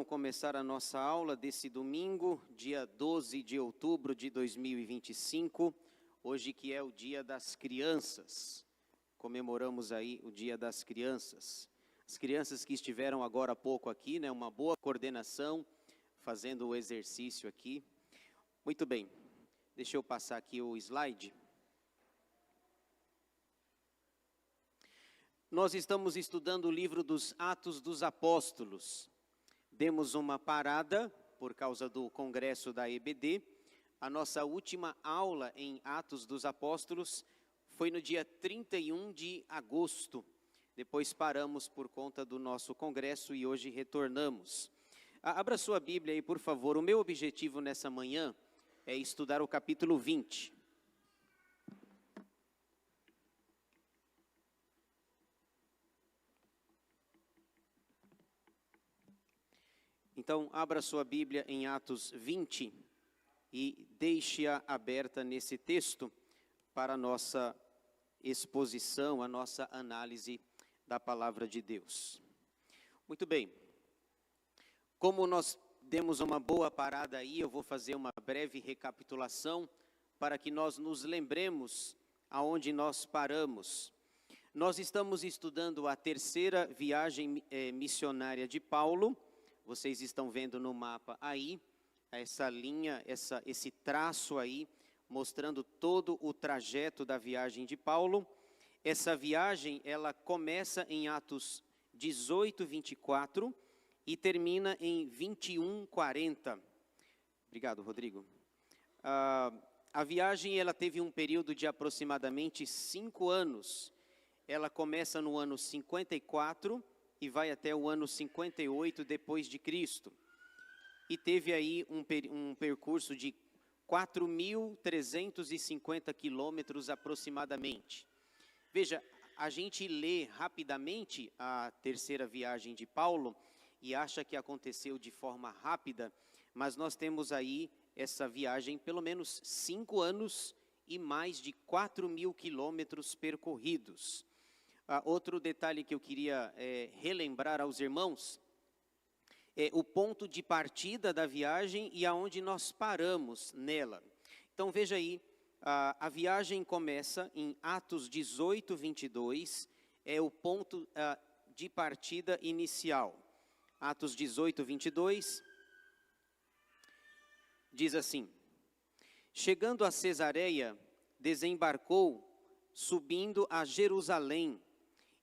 Começar a nossa aula desse domingo, dia 12 de outubro de 2025, hoje que é o Dia das Crianças. Comemoramos aí o Dia das Crianças. As crianças que estiveram agora há pouco aqui, né, uma boa coordenação, fazendo o exercício aqui. Muito bem, deixa eu passar aqui o slide. Nós estamos estudando o livro dos Atos dos Apóstolos. Demos uma parada por causa do congresso da EBD. A nossa última aula em Atos dos Apóstolos foi no dia 31 de agosto. Depois paramos por conta do nosso congresso e hoje retornamos. Abra sua Bíblia aí, por favor. O meu objetivo nessa manhã é estudar o capítulo 20. Então, abra sua Bíblia em Atos 20 e deixe-a aberta nesse texto para a nossa exposição, a nossa análise da palavra de Deus. Muito bem, como nós demos uma boa parada aí, eu vou fazer uma breve recapitulação para que nós nos lembremos aonde nós paramos. Nós estamos estudando a terceira viagem missionária de Paulo. Vocês estão vendo no mapa aí, essa linha, esse traço aí, mostrando todo o trajeto da viagem de Paulo. Essa viagem, ela começa em Atos 18, 24 e termina em 21, 40. Obrigado, Rodrigo. A viagem, ela teve um período de aproximadamente 5 anos. Ela começa no ano 54 e vai até o ano 58 depois de Cristo. E teve aí um percurso de 4.350 quilômetros aproximadamente. Veja, a gente lê rapidamente a terceira viagem de Paulo e acha que aconteceu de forma rápida, mas nós temos aí essa viagem pelo menos 5 anos e mais de 4.000 quilômetros percorridos. Outro detalhe que eu queria relembrar aos irmãos é o ponto de partida da viagem e aonde nós paramos nela. Então veja aí, a viagem começa em Atos 18, 22, é o ponto de partida inicial. Atos 18, 22, diz assim: chegando a Cesareia, desembarcou, subindo a Jerusalém,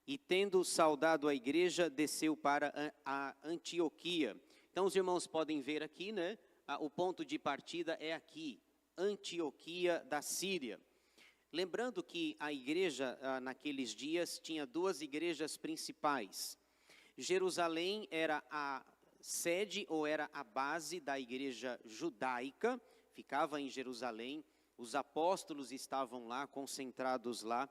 e tendo saudado a igreja, desceu para a Antioquia. Então os irmãos podem ver aqui, né? O ponto de partida é aqui, Antioquia da Síria. Lembrando que a igreja naqueles dias tinha 2 igrejas principais. Jerusalém era a sede ou era a base da igreja judaica, ficava em Jerusalém, os apóstolos estavam lá, concentrados lá.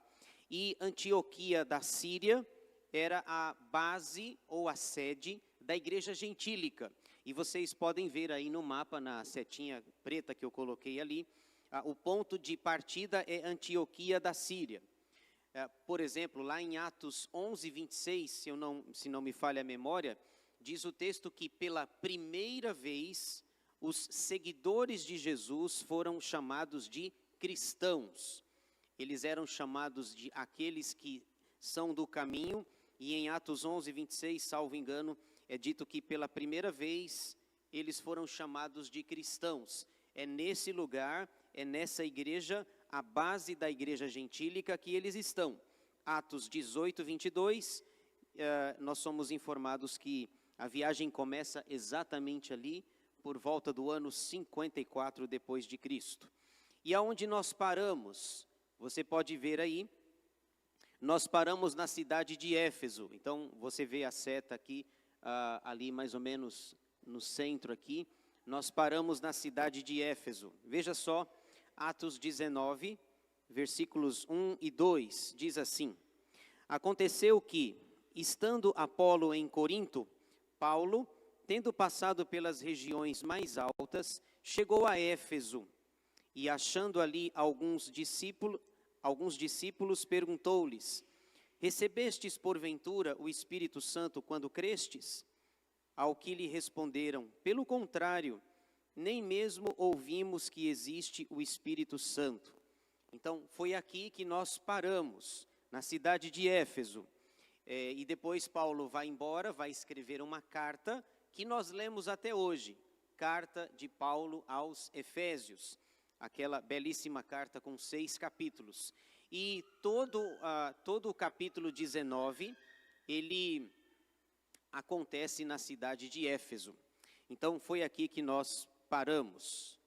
E Antioquia da Síria era a base ou a sede da igreja gentílica. E vocês podem ver aí no mapa, na setinha preta que eu coloquei ali, o ponto de partida é Antioquia da Síria. Por exemplo, lá em Atos 11, 26, se não me falha a memória, diz o texto que pela primeira vez os seguidores de Jesus foram chamados de cristãos. Eles eram chamados de aqueles que são do caminho, e em Atos 11, 26, salvo engano, é dito que pela primeira vez eles foram chamados de cristãos. É nesse lugar, é nessa igreja, a base da igreja gentílica que eles estão. Atos 18, 22, nós somos informados que a viagem começa exatamente ali, por volta do ano 54 depois de Cristo. E aonde nós paramos? Você pode ver aí, nós paramos na cidade de Éfeso. Então, você vê a seta aqui, ali mais ou menos no centro aqui. Nós paramos na cidade de Éfeso. Veja só, Atos 19, versículos 1 e 2, diz assim: aconteceu que, estando Apolo em Corinto, Paulo, tendo passado pelas regiões mais altas, chegou a Éfeso. e achando ali alguns discípulos perguntou-lhes: recebestes porventura o Espírito Santo quando crestes? Ao que lhe responderam: pelo contrário, nem mesmo ouvimos que existe o Espírito Santo. Então, foi aqui que nós paramos, na cidade de Éfeso. E depois Paulo vai embora, vai escrever uma carta que nós lemos até hoje. Carta de Paulo aos Efésios. Aquela belíssima carta com 6 capítulos. E todo o capítulo 19, ele acontece na cidade de Éfeso. Então, foi aqui que nós paramos.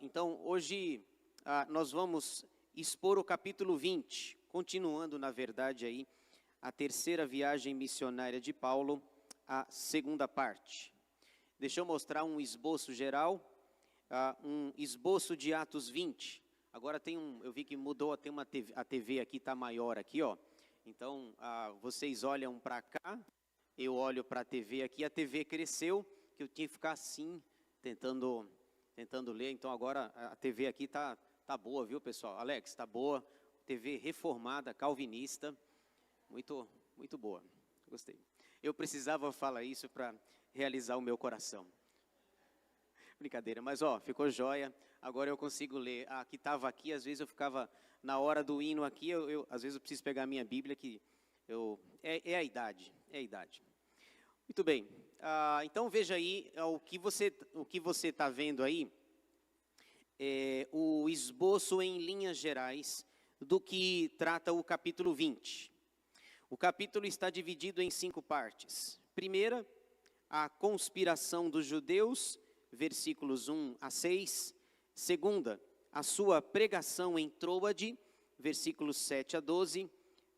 Então, hoje nós vamos expor o capítulo 20, continuando, na verdade, aí, a terceira viagem missionária de Paulo, a segunda parte. Deixa eu mostrar um esboço geral, um esboço de Atos 20. Agora eu vi que mudou, tem uma TV, a TV aqui está maior aqui, ó. Então, vocês olham para cá, eu olho para a TV aqui, a TV cresceu, que eu tinha que ficar assim, tentando ler. Então, agora a TV aqui tá boa, viu, pessoal? Alex, está boa, TV reformada, calvinista, muito, muito boa, gostei. Eu precisava falar isso para realizar o meu coração. Brincadeira, mas ficou joia. Agora eu consigo ler. Que estava aqui, às vezes eu ficava na hora do hino aqui, às vezes eu preciso pegar a minha Bíblia, que é a idade, Muito bem, então veja aí, o que você está vendo aí, é o esboço em linhas gerais do que trata o capítulo 20. O capítulo está dividido em 5 partes. Primeira, a conspiração dos judeus, versículos 1 a 6. Segunda, a sua pregação em Troade, versículos 7 a 12.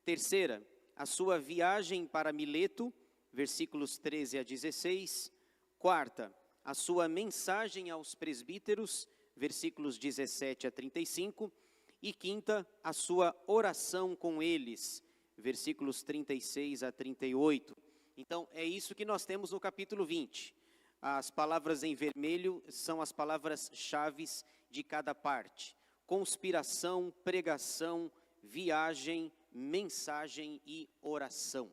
Terceira, a sua viagem para Mileto, versículos 13 a 16. Quarta, a sua mensagem aos presbíteros, versículos 17 a 35. E quinta, a sua oração com eles, versículos 36 a 38. Então, é isso que nós temos no capítulo 20. As palavras em vermelho são as palavras-chave de cada parte: conspiração, pregação, viagem, mensagem e oração.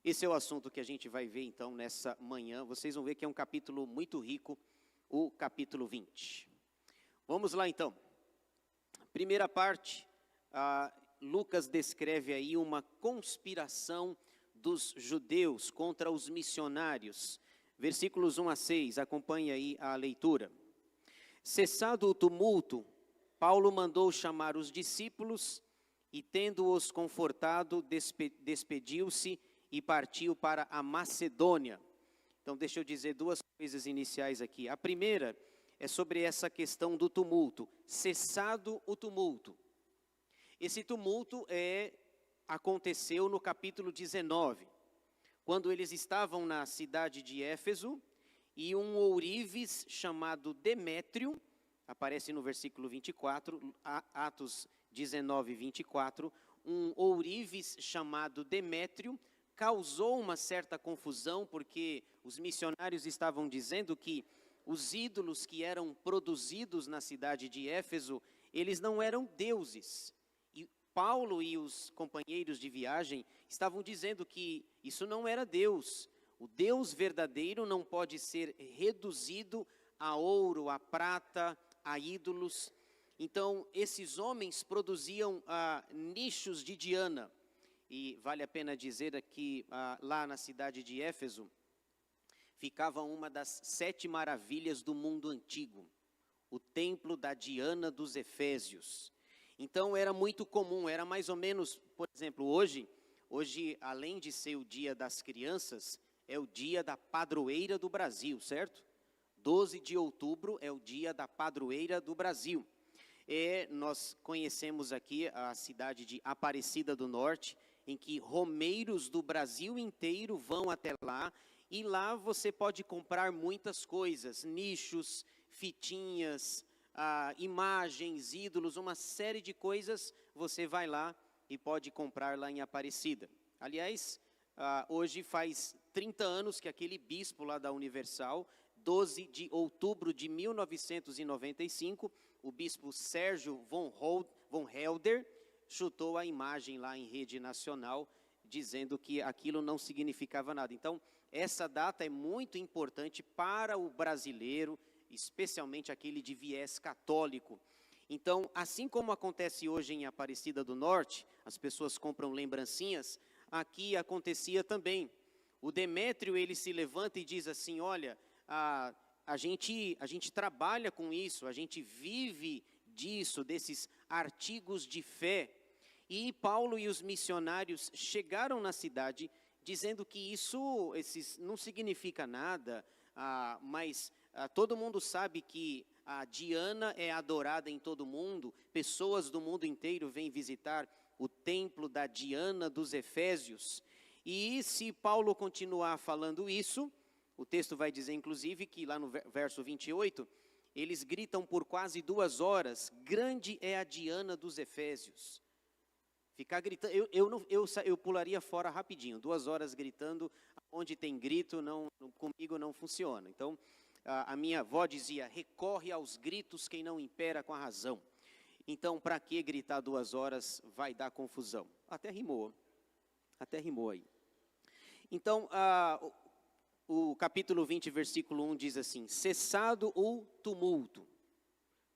Esse é o assunto que a gente vai ver então nessa manhã. Vocês vão ver que é um capítulo muito rico, o capítulo 20. Vamos lá então. Primeira parte, Lucas descreve aí uma conspiração dos judeus contra os missionários. Versículos 1 a 6, acompanhe aí a leitura. Cessado o tumulto, Paulo mandou chamar os discípulos e, tendo-os confortado, despediu-se e partiu para a Macedônia. Então, deixa eu dizer 2 coisas iniciais aqui. A primeira é sobre essa questão do tumulto. Cessado o tumulto. Esse tumulto aconteceu no capítulo 19. Quando eles estavam na cidade de Éfeso, e um ourives chamado Demétrio, aparece no versículo 24, Atos 19, 24, um ourives chamado Demétrio causou uma certa confusão, porque os missionários estavam dizendo que os ídolos que eram produzidos na cidade de Éfeso, eles não eram deuses. Paulo e os companheiros de viagem estavam dizendo que isso não era Deus. O Deus verdadeiro não pode ser reduzido a ouro, a prata, a ídolos. Então, esses homens produziam nichos de Diana. E vale a pena dizer aqui, lá na cidade de Éfeso, ficava uma das 7 maravilhas do mundo antigo, o templo da Diana dos Efésios. Então era muito comum, era mais ou menos, por exemplo, hoje além de ser o dia das crianças, é o dia da padroeira do Brasil, certo? 12 de outubro é o dia da padroeira do Brasil. Nós conhecemos aqui a cidade de Aparecida do Norte, em que romeiros do Brasil inteiro vão até lá, e lá você pode comprar muitas coisas, nichos, fitinhas, imagens, ídolos, uma série de coisas, você vai lá e pode comprar lá em Aparecida. Aliás, hoje faz 30 anos que aquele bispo lá da Universal, 12 de outubro de 1995, o bispo Sérgio von Helder chutou a imagem lá em rede nacional, dizendo que aquilo não significava nada. Então, essa data é muito importante para o brasileiro, especialmente aquele de viés católico. Então, assim como acontece hoje em Aparecida do Norte, as pessoas compram lembrancinhas, aqui acontecia também. O Demétrio, ele se levanta e diz assim, olha, a gente trabalha com isso, a gente vive disso, desses artigos de fé. E Paulo e os missionários chegaram na cidade dizendo que isso não significa nada, mas todo mundo sabe que a Diana é adorada em todo mundo, pessoas do mundo inteiro vêm visitar o templo da Diana dos Efésios. E se Paulo continuar falando isso, o texto vai dizer inclusive que lá no verso 28, eles gritam por quase 2 horas, grande é a Diana dos Efésios. Ficar gritando, eu pularia fora rapidinho, 2 horas gritando, onde tem grito, comigo não funciona. Então, a minha avó dizia, recorre aos gritos quem não impera com a razão. Então, para que gritar 2 horas vai dar confusão? Até rimou aí. Então, o capítulo 20, versículo 1 diz assim, cessado o tumulto.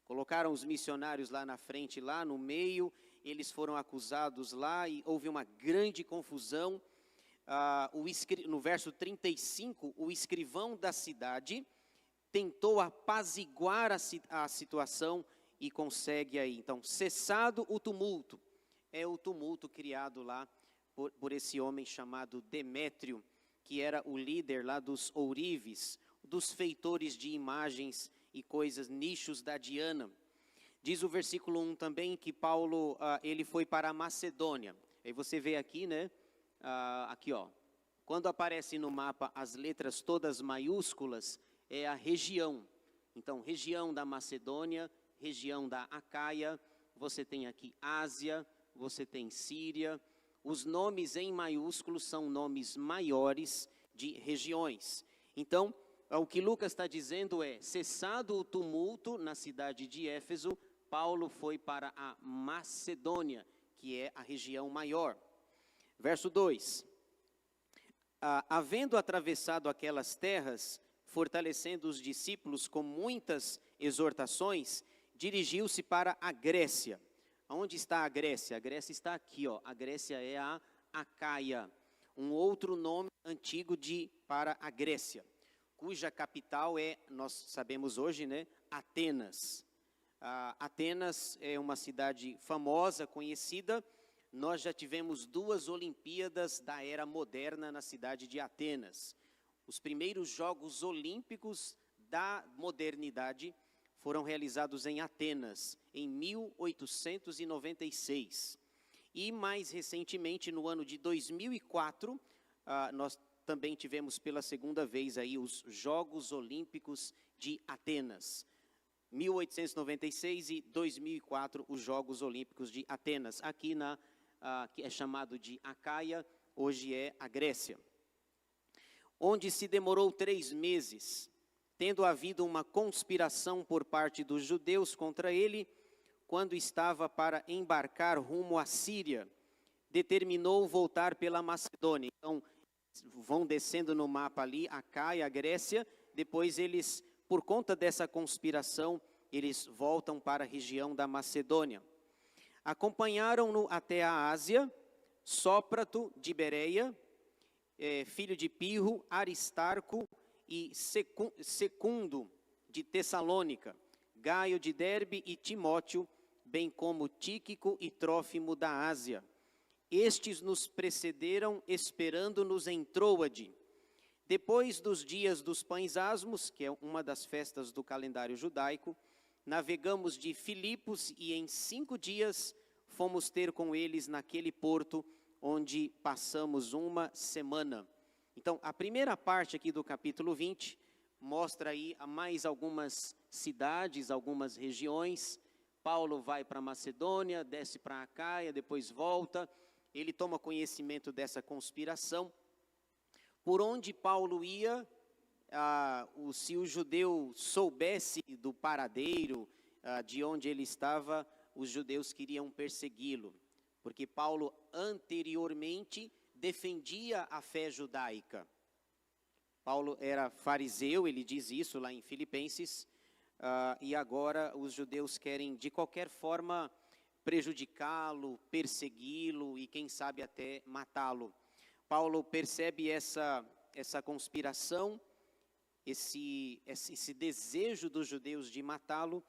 Colocaram os missionários lá na frente, lá no meio, eles foram acusados lá e houve uma grande confusão. No verso 35, o escrivão da cidade tentou apaziguar a situação e consegue aí. Então, cessado o tumulto, é o tumulto criado lá por esse homem chamado Demétrio, que era o líder lá dos ourives, dos feitores de imagens e coisas, nichos da Diana. Diz o versículo 1 também que Paulo, ele foi para a Macedônia. Aí você vê aqui, né? Aqui, ó. Quando aparece no mapa as letras todas maiúsculas, é a região. Então, região da Macedônia, região da Acaia, você tem aqui Ásia, você tem Síria. Os nomes em maiúsculos são nomes maiores de regiões. Então, o que Lucas está dizendo é, cessado o tumulto na cidade de Éfeso, Paulo foi para a Macedônia, que é a região maior. Verso 2. Havendo atravessado aquelas terras, fortalecendo os discípulos com muitas exortações, dirigiu-se para a Grécia. Onde está a Grécia? A Grécia está aqui, ó. A Grécia é a Acaia, um outro nome antigo para a Grécia, cuja capital é, nós sabemos hoje, né, Atenas. Atenas é uma cidade famosa, conhecida. Nós já tivemos 2 Olimpíadas da era moderna na cidade de Atenas. Os primeiros Jogos Olímpicos da modernidade foram realizados em Atenas, em 1896. E mais recentemente, no ano de 2004, nós também tivemos pela segunda vez aí os Jogos Olímpicos de Atenas. 1896 e 2004, os Jogos Olímpicos de Atenas. Aqui que é chamado de Acaia, hoje é a Grécia. Onde se demorou 3 meses, tendo havido uma conspiração por parte dos judeus contra ele, quando estava para embarcar rumo à Síria, determinou voltar pela Macedônia. Então, vão descendo no mapa ali, Acaia, a Grécia, depois eles, por conta dessa conspiração, eles voltam para a região da Macedônia. Acompanharam-no até a Ásia, Sóprato de Bereia, filho de Pirro, Aristarco e Secundo de Tessalônica, Gaio de Derbe e Timóteo, bem como Tíquico e Trófimo da Ásia. Estes nos precederam, esperando-nos em Troade. Depois dos dias dos pães asmos, que é uma das festas do calendário judaico, navegamos de Filipos e em 5 dias fomos ter com eles naquele porto onde passamos 1 semana. Então, a primeira parte aqui do capítulo 20 mostra aí mais algumas cidades, algumas regiões. Paulo vai para Macedônia, desce para Acaia, depois volta. Ele toma conhecimento dessa conspiração. Por onde Paulo ia, se o judeu soubesse do paradeiro de onde ele estava, os judeus queriam persegui-lo, porque Paulo anteriormente defendia a fé judaica. Paulo era fariseu, ele diz isso lá em Filipenses, e agora os judeus querem de qualquer forma prejudicá-lo, persegui-lo e quem sabe até matá-lo. Paulo percebe essa conspiração, esse desejo dos judeus de matá-lo,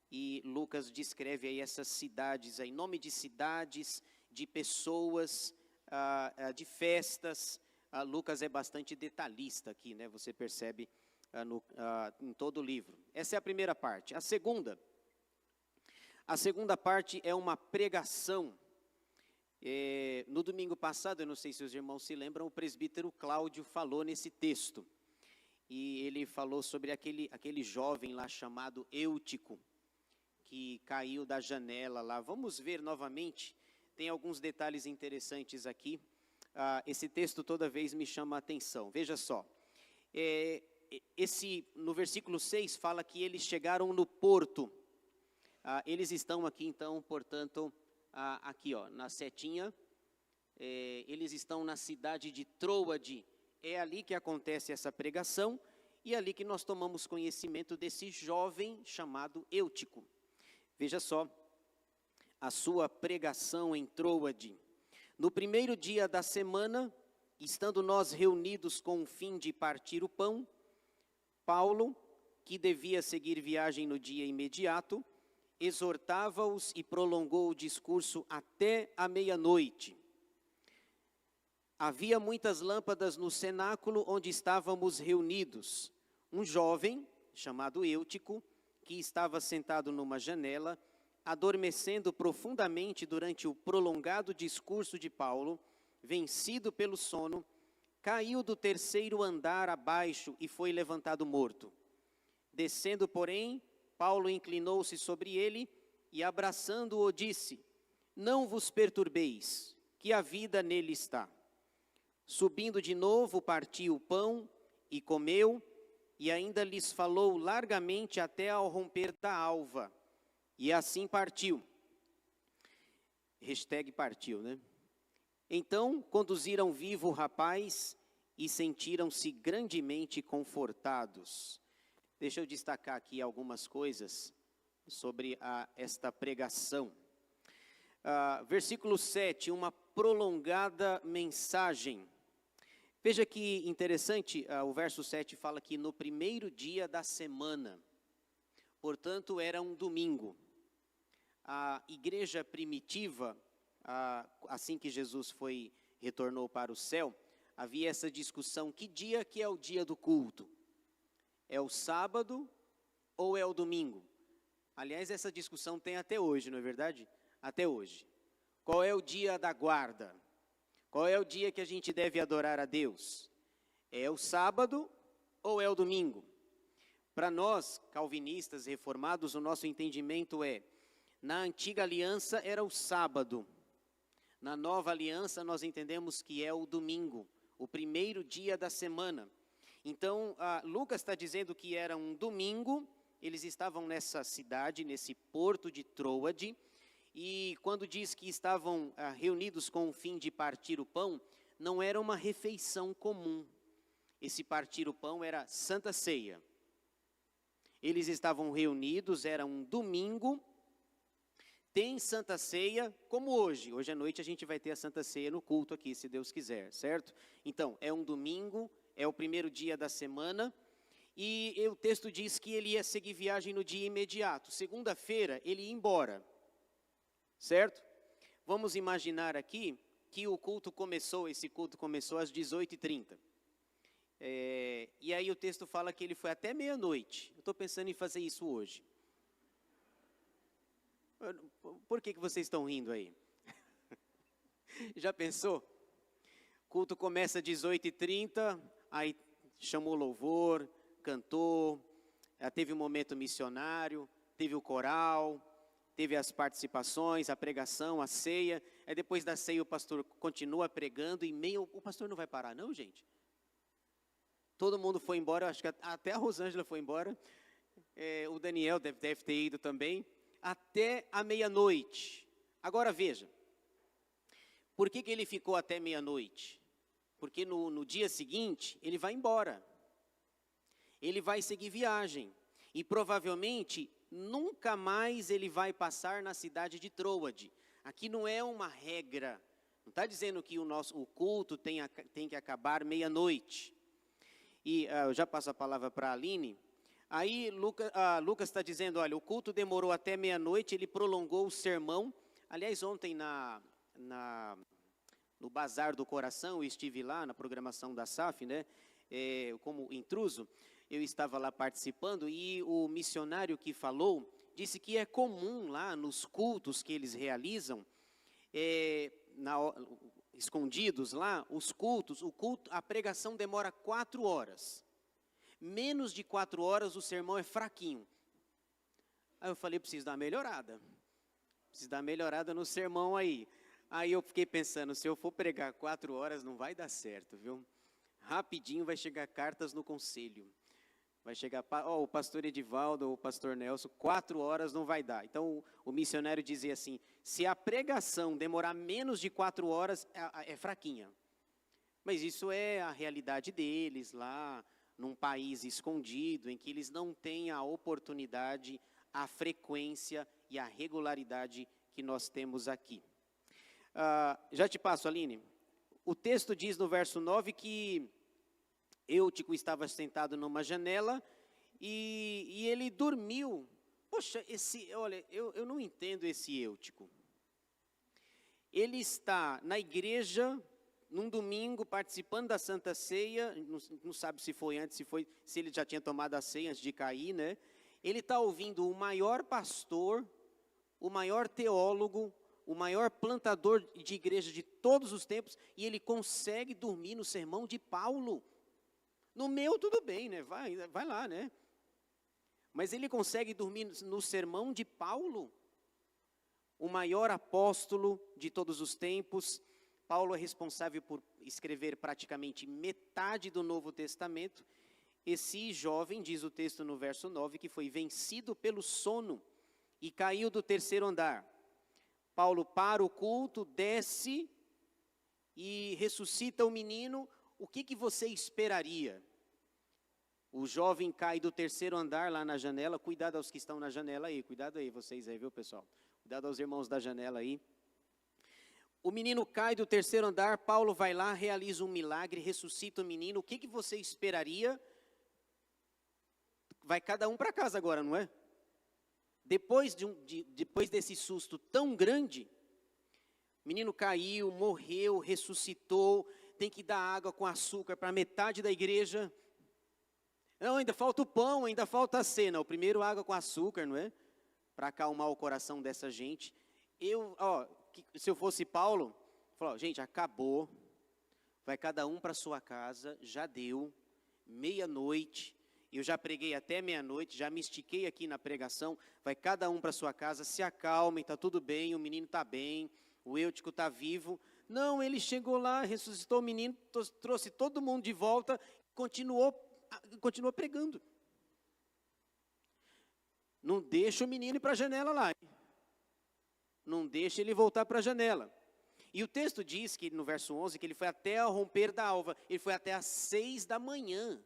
e Lucas descreve aí essas cidades, aí, nome de cidades, de pessoas, de festas. Lucas é bastante detalhista aqui, né? Você percebe em todo o livro. Essa é a primeira parte. A segunda parte é uma pregação. No domingo passado, eu não sei se os irmãos se lembram, o presbítero Cláudio falou nesse texto. E ele falou sobre aquele jovem lá chamado Eutico, que caiu da janela lá. Vamos ver novamente, tem alguns detalhes interessantes aqui. Esse texto toda vez me chama a atenção. Veja só, no versículo 6 fala que eles chegaram no porto. Eles estão aqui então, portanto, aqui ó, na setinha, eles estão na cidade de Troade. É ali que acontece essa pregação, e é ali que nós tomamos conhecimento desse jovem chamado Eutico. Veja só, a sua pregação em Troade. No primeiro dia da semana, estando nós reunidos com o fim de partir o pão, Paulo, que devia seguir viagem no dia imediato, exortava-os e prolongou o discurso até a meia-noite. Havia muitas lâmpadas no cenáculo onde estávamos reunidos. Um jovem, chamado Eutico, que estava sentado numa janela, adormecendo profundamente durante o prolongado discurso de Paulo, vencido pelo sono, caiu do terceiro andar abaixo e foi levantado morto. Descendo, porém, Paulo inclinou-se sobre ele e, abraçando-o, disse: não vos perturbeis, que a vida nele está. Subindo de novo, partiu o pão e comeu, e ainda lhes falou largamente até ao romper da alva. E assim partiu. #partiu, né? Então conduziram vivo o rapaz e sentiram-se grandemente confortados. Deixa eu destacar aqui algumas coisas sobre esta pregação. Versículo 7, uma prolongada mensagem. Veja que interessante, o verso 7 fala que no primeiro dia da semana, portanto era um domingo. A igreja primitiva, assim que Jesus retornou para o céu, havia essa discussão, que dia que é o dia do culto? É o sábado ou é o domingo? Aliás, essa discussão tem até hoje, não é verdade? Até hoje. Qual é o dia da guarda? Qual é o dia que a gente deve adorar a Deus? É o sábado ou é o domingo? Para nós, calvinistas reformados, o nosso entendimento é: na antiga aliança era o sábado. Na nova aliança nós entendemos que é o domingo, o primeiro dia da semana. Então, Lucas está dizendo que era um domingo, eles estavam nessa cidade, nesse porto de Troade, e quando diz que estavam reunidos com o fim de partir o pão, não era uma refeição comum. Esse partir o pão era Santa Ceia. Eles estavam reunidos, era um domingo, tem Santa Ceia, como hoje. Hoje à noite a gente vai ter a Santa Ceia no culto aqui, se Deus quiser, certo? Então, é um domingo, é o primeiro dia da semana, e o texto diz que ele ia seguir viagem no dia imediato. Segunda-feira, ele ia embora, certo? Vamos imaginar aqui que esse culto começou às 18h30. E aí o texto fala que ele foi até meia-noite. Eu estou pensando em fazer isso hoje. Por que vocês estão rindo aí? Já pensou? O culto começa às 18h30, aí chamou louvor, cantou, teve um momento missionário, teve o coral, teve as participações, a pregação, a ceia. Aí depois da ceia o pastor continua pregando e o pastor não vai parar não, gente? Todo mundo foi embora, acho que até a Rosângela foi embora. o Daniel deve ter ido também, até a meia-noite. Agora veja, por que ele ficou até meia-noite? Porque no dia seguinte, ele vai embora. Ele vai seguir viagem. E provavelmente, nunca mais ele vai passar na cidade de Troade. Aqui não é uma regra. Não está dizendo que o culto tem que acabar meia-noite. E eu já passo a palavra para a Aline. Aí Lucas está dizendo, olha, o culto demorou até meia-noite, ele prolongou o sermão. Aliás, ontem no Bazar do Coração, eu estive lá na programação da SAF, né, como intruso, eu estava lá participando e o missionário que falou disse que é comum lá nos cultos que eles realizam, escondidos lá, a pregação demora 4 horas. Menos de 4 horas o sermão é fraquinho. Aí eu falei, preciso dar uma melhorada. Preciso dar uma melhorada no sermão aí. Aí eu fiquei pensando, se eu for pregar 4 horas não vai dar certo, viu? Rapidinho vai chegar cartas no conselho. Vai chegar, o pastor Edivaldo, o pastor Nelson, 4 horas não vai dar. Então, o missionário dizia assim, se a pregação demorar menos de 4 horas, é fraquinha. Mas isso é a realidade deles lá, num país escondido, em que eles não têm a oportunidade, a frequência e a regularidade que nós temos aqui. Já te passo, Aline. O texto diz no verso 9 que Eutico estava sentado numa janela e ele dormiu. Poxa, olha, eu não entendo esse Eutico. Ele está na igreja, num domingo, participando da Santa Ceia, não sabe se foi antes, se ele já tinha tomado a ceia antes de cair, né? Ele está ouvindo o maior pastor, o maior teólogo, o maior plantador de igreja de todos os tempos, e ele consegue dormir no sermão de Paulo. No meu, tudo bem, né? Vai lá, né? Mas ele consegue dormir no sermão de Paulo, o maior apóstolo de todos os tempos. Paulo é responsável por escrever praticamente metade do Novo Testamento. Esse jovem, diz o texto no verso 9, que foi vencido pelo sono e caiu do 3º andar. Paulo para o culto, desce e ressuscita o menino. O que você esperaria? O jovem cai do 3º andar lá na janela. Cuidado aos que estão na janela aí. Cuidado aí, vocês aí, viu, pessoal? Cuidado aos irmãos da janela aí. O menino cai do 3º andar. Paulo vai lá, realiza um milagre, ressuscita o menino. O que você esperaria? Vai cada um para casa agora, não é? Depois desse susto tão grande, o menino caiu, morreu, ressuscitou, tem que dar água com açúcar para metade da igreja. Não, ainda falta o pão, ainda falta a cena. O primeiro água com açúcar, não é? Para acalmar o coração dessa gente. Se eu fosse Paulo, falou, gente, acabou. Vai cada um para sua casa, já deu, meia-noite. Eu já preguei até meia-noite, já me estiquei aqui na pregação. Vai cada um para sua casa, se acalmem, está tudo bem, o menino está bem, o Eutico está vivo. Não, ele chegou lá, ressuscitou o menino, trouxe todo mundo de volta, continuou pregando. Não deixa o menino ir para a janela lá. Não deixa ele voltar para a janela. E o texto diz que no verso 11, que ele foi até ao romper da alva. Ele foi até às 6 da manhã.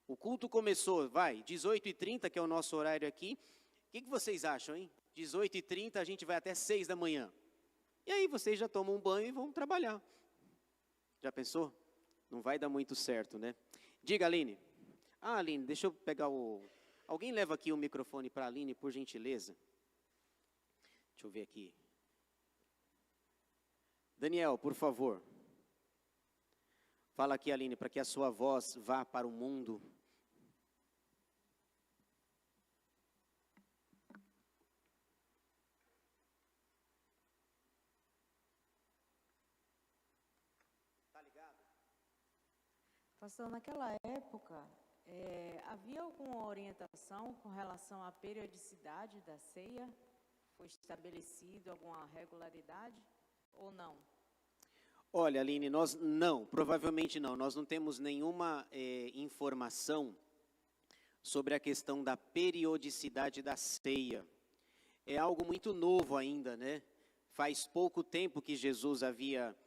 O culto começou, 18h30, que é o nosso horário aqui. O que vocês acham, hein? 18h30, a gente vai até 6 da manhã. E aí vocês já tomam um banho e vão trabalhar. Já pensou? Não vai dar muito certo, né? Diga, Aline. Aline, deixa eu pegar Alguém leva aqui o microfone para a Aline, por gentileza? Deixa eu ver aqui. Daniel, por favor. Fala aqui, Aline, para que a sua voz vá para o mundo. Tá ligado? Pastor, naquela época, havia alguma orientação com relação à periodicidade da ceia? Foi estabelecido alguma regularidade ou não? Olha, Aline, provavelmente não. Nós não temos nenhuma informação sobre a questão da periodicidade da ceia. É algo muito novo ainda, né? Faz pouco tempo que Jesus havia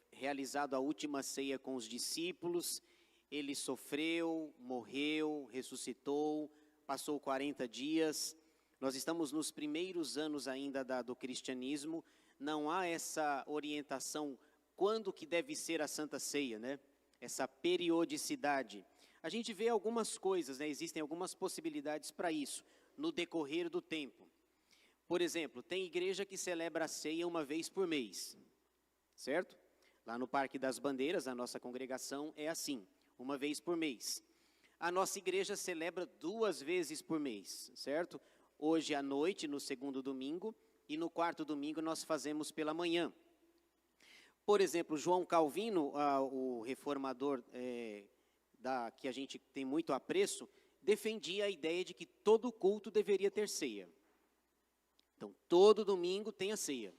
realizado a última ceia com os discípulos. Ele sofreu, morreu, ressuscitou, passou 40 dias. Nós estamos nos primeiros anos ainda do cristianismo. Não há essa orientação quando que deve ser a Santa Ceia, né? Essa periodicidade. A gente vê algumas coisas, né? Existem algumas possibilidades para isso, no decorrer do tempo. Por exemplo, tem igreja que celebra a ceia uma vez por mês, certo? Lá no Parque das Bandeiras, a nossa congregação é assim, uma vez por mês. A nossa igreja celebra 2 vezes por mês, certo? Hoje à noite, no segundo domingo, e no quarto domingo nós fazemos pela manhã. Por exemplo, João Calvino, o reformador que a gente tem muito apreço, defendia a ideia de que todo culto deveria ter ceia. Então, todo domingo tem a ceia.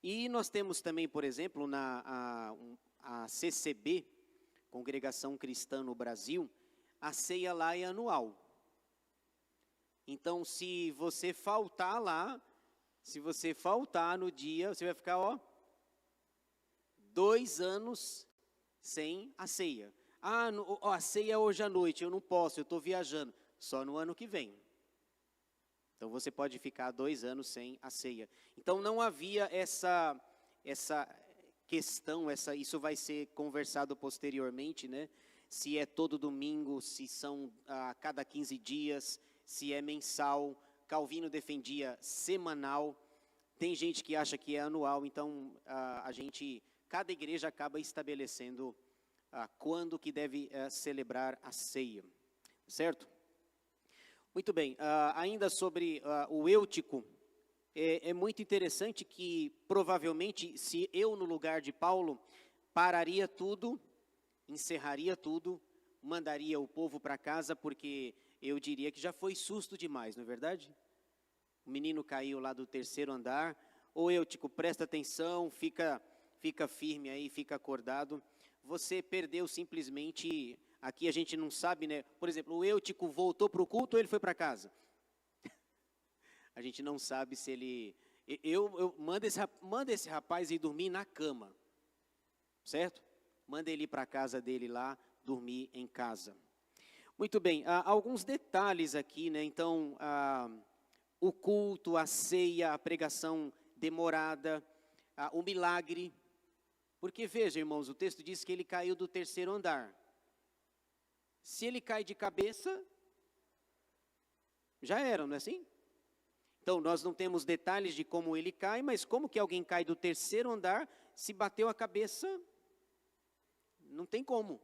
E nós temos também, por exemplo, a CCB, Congregação Cristã no Brasil, a ceia lá é anual. Então, se você faltar lá, se você faltar no dia, você vai ficar, 2 anos sem a ceia. A ceia é hoje à noite, eu não posso, eu estou viajando. Só no ano que vem. Então, você pode ficar 2 anos sem a ceia. Então, não havia essa questão, isso vai ser conversado posteriormente, né? Se é todo domingo, se são a cada 15 dias, se é mensal. Calvino defendia semanal. Tem gente que acha que é anual, então cada igreja acaba estabelecendo quando que deve celebrar a ceia, certo? Muito bem, ainda sobre o Eutico, é muito interessante que provavelmente se eu no lugar de Paulo pararia tudo, encerraria tudo, mandaria o povo para casa, porque eu diria que já foi susto demais, não é verdade? O menino caiu lá do 3º andar, ô Eutico, presta atenção, fica firme aí, fica acordado. Você perdeu simplesmente, aqui a gente não sabe, né? Por exemplo, o Eutico voltou para o culto ou ele foi para casa? A gente não sabe se ele... manda esse rapaz ir dormir na cama, certo? Manda ele ir para a casa dele lá, dormir em casa. Muito bem, alguns detalhes aqui, né? Então, o culto, a ceia, a pregação demorada, o milagre. Porque veja, irmãos, o texto diz que ele caiu do 3º andar. Se ele cai de cabeça, já era, não é assim? Então, nós não temos detalhes de como ele cai, mas como que alguém cai do 3º andar, se bateu a cabeça, não tem como.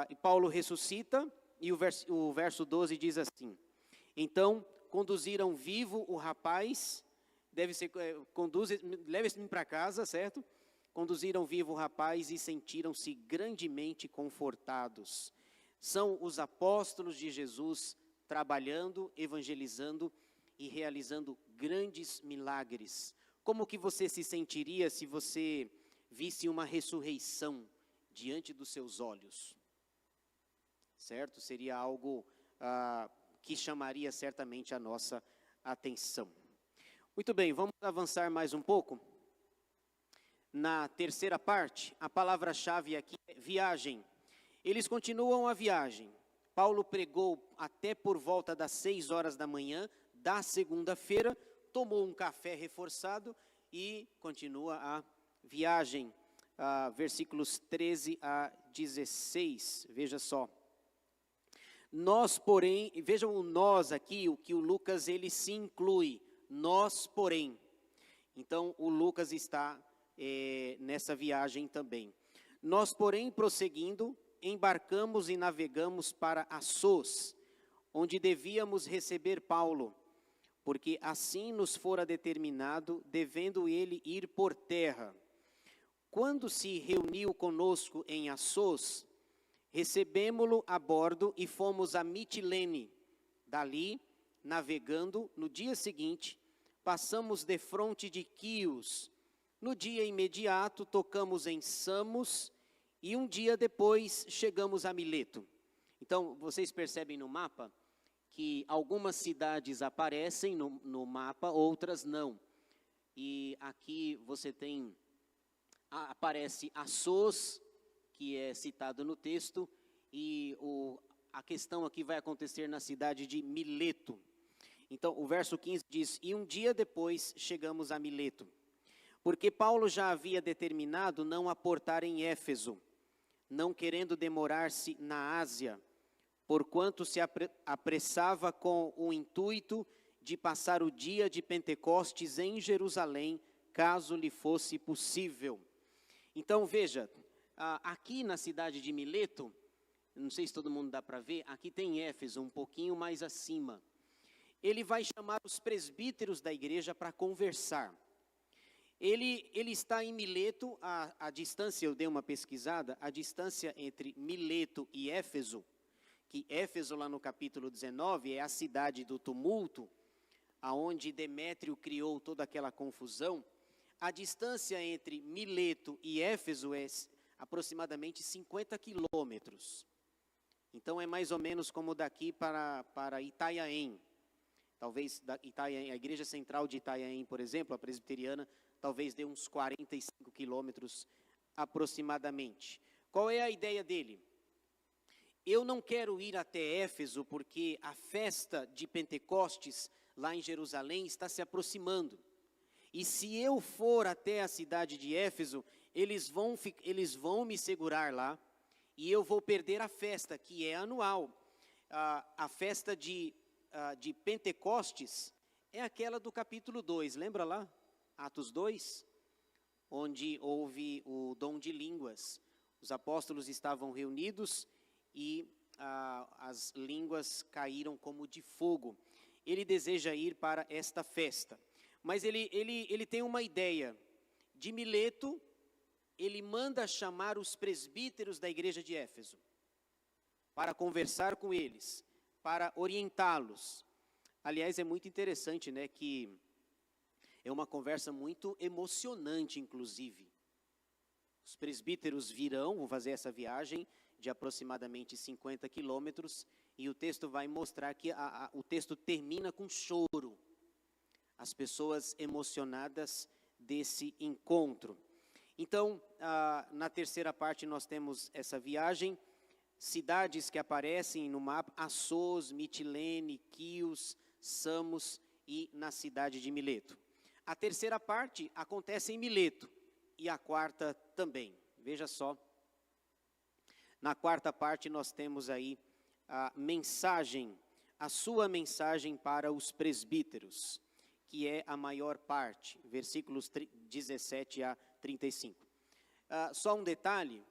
E Paulo ressuscita, e o verso 12 diz assim: então, conduziram vivo o rapaz, leve-se para casa, certo? Conduziram vivo o rapaz e sentiram-se grandemente confortados. São os apóstolos de Jesus trabalhando, evangelizando e realizando grandes milagres. Como que você se sentiria se você visse uma ressurreição diante dos seus olhos? Certo? Seria algo que chamaria certamente a nossa atenção. Muito bem, vamos avançar mais um pouco. Na terceira parte, a palavra-chave aqui é viagem. Eles continuam a viagem. Paulo pregou até por volta das 6 horas da manhã da segunda-feira, tomou um café reforçado e continua a viagem. Versículos 13 a 16, veja só. Nós, porém, vejam o nós aqui, o que o Lucas ele se inclui. Nós, porém. Então, o Lucas está nessa viagem também. Nós, porém, prosseguindo, embarcamos e navegamos para Assôs, onde devíamos receber Paulo, porque assim nos fora determinado, devendo ele ir por terra. Quando se reuniu conosco em Assôs, recebemo-lo a bordo e fomos a Mitilene. Dali, navegando, no dia seguinte, passamos defronte de Quios. No dia imediato, tocamos em Samos e um dia depois chegamos a Mileto. Então, Então, vocês percebem no mapa que algumas cidades aparecem no mapa, outras não. E aqui você tem, aparece Assos, que é citado no texto, e a questão aqui vai acontecer na cidade de Mileto. Então, o verso 15 diz, e um dia depois chegamos a Mileto, porque Paulo já havia determinado não aportar em Éfeso, não querendo demorar-se na Ásia, porquanto se apressava com o intuito de passar o dia de Pentecostes em Jerusalém, caso lhe fosse possível. Então, veja, aqui na cidade de Mileto, não sei se todo mundo dá para ver, aqui tem Éfeso, um pouquinho mais acima. Ele vai chamar os presbíteros da igreja para conversar. Ele está em Mileto, a distância, eu dei uma pesquisada, a distância entre Mileto e Éfeso, que Éfeso lá no capítulo 19 é a cidade do tumulto, aonde Demétrio criou toda aquela confusão. A distância entre Mileto e Éfeso é aproximadamente 50 quilômetros. Então é mais ou menos como daqui para Itanhaém. Talvez Itanhaém, a igreja central de Itanhaém, por exemplo, a presbiteriana, talvez dê uns 45 quilômetros aproximadamente. Qual é a ideia dele? Eu não quero ir até Éfeso porque a festa de Pentecostes lá em Jerusalém está se aproximando. E se eu for até a cidade de Éfeso, eles vão me segurar lá e eu vou perder a festa, que é anual. A festa de Pentecostes é aquela do capítulo 2, lembra lá? Atos 2, onde houve o dom de línguas. Os apóstolos estavam reunidos e as línguas caíram como de fogo. Ele deseja ir para esta festa, mas ele tem uma ideia. De Mileto, ele manda chamar os presbíteros da igreja de Éfeso, para conversar com eles, para orientá-los. Aliás, é muito interessante, né, que é uma conversa muito emocionante, inclusive. Os presbíteros vão fazer essa viagem de aproximadamente 50 quilômetros, e o texto vai mostrar que o texto termina com choro. As pessoas emocionadas desse encontro. Então, na terceira parte nós temos essa viagem, cidades que aparecem no mapa, Assos, Mitilene, Quios, Samos e na cidade de Mileto. A terceira parte acontece em Mileto e a quarta também. Veja só. Na quarta parte nós temos aí a mensagem, a sua mensagem para os presbíteros, que é a maior parte, versículos 17 a 35. Só um detalhe,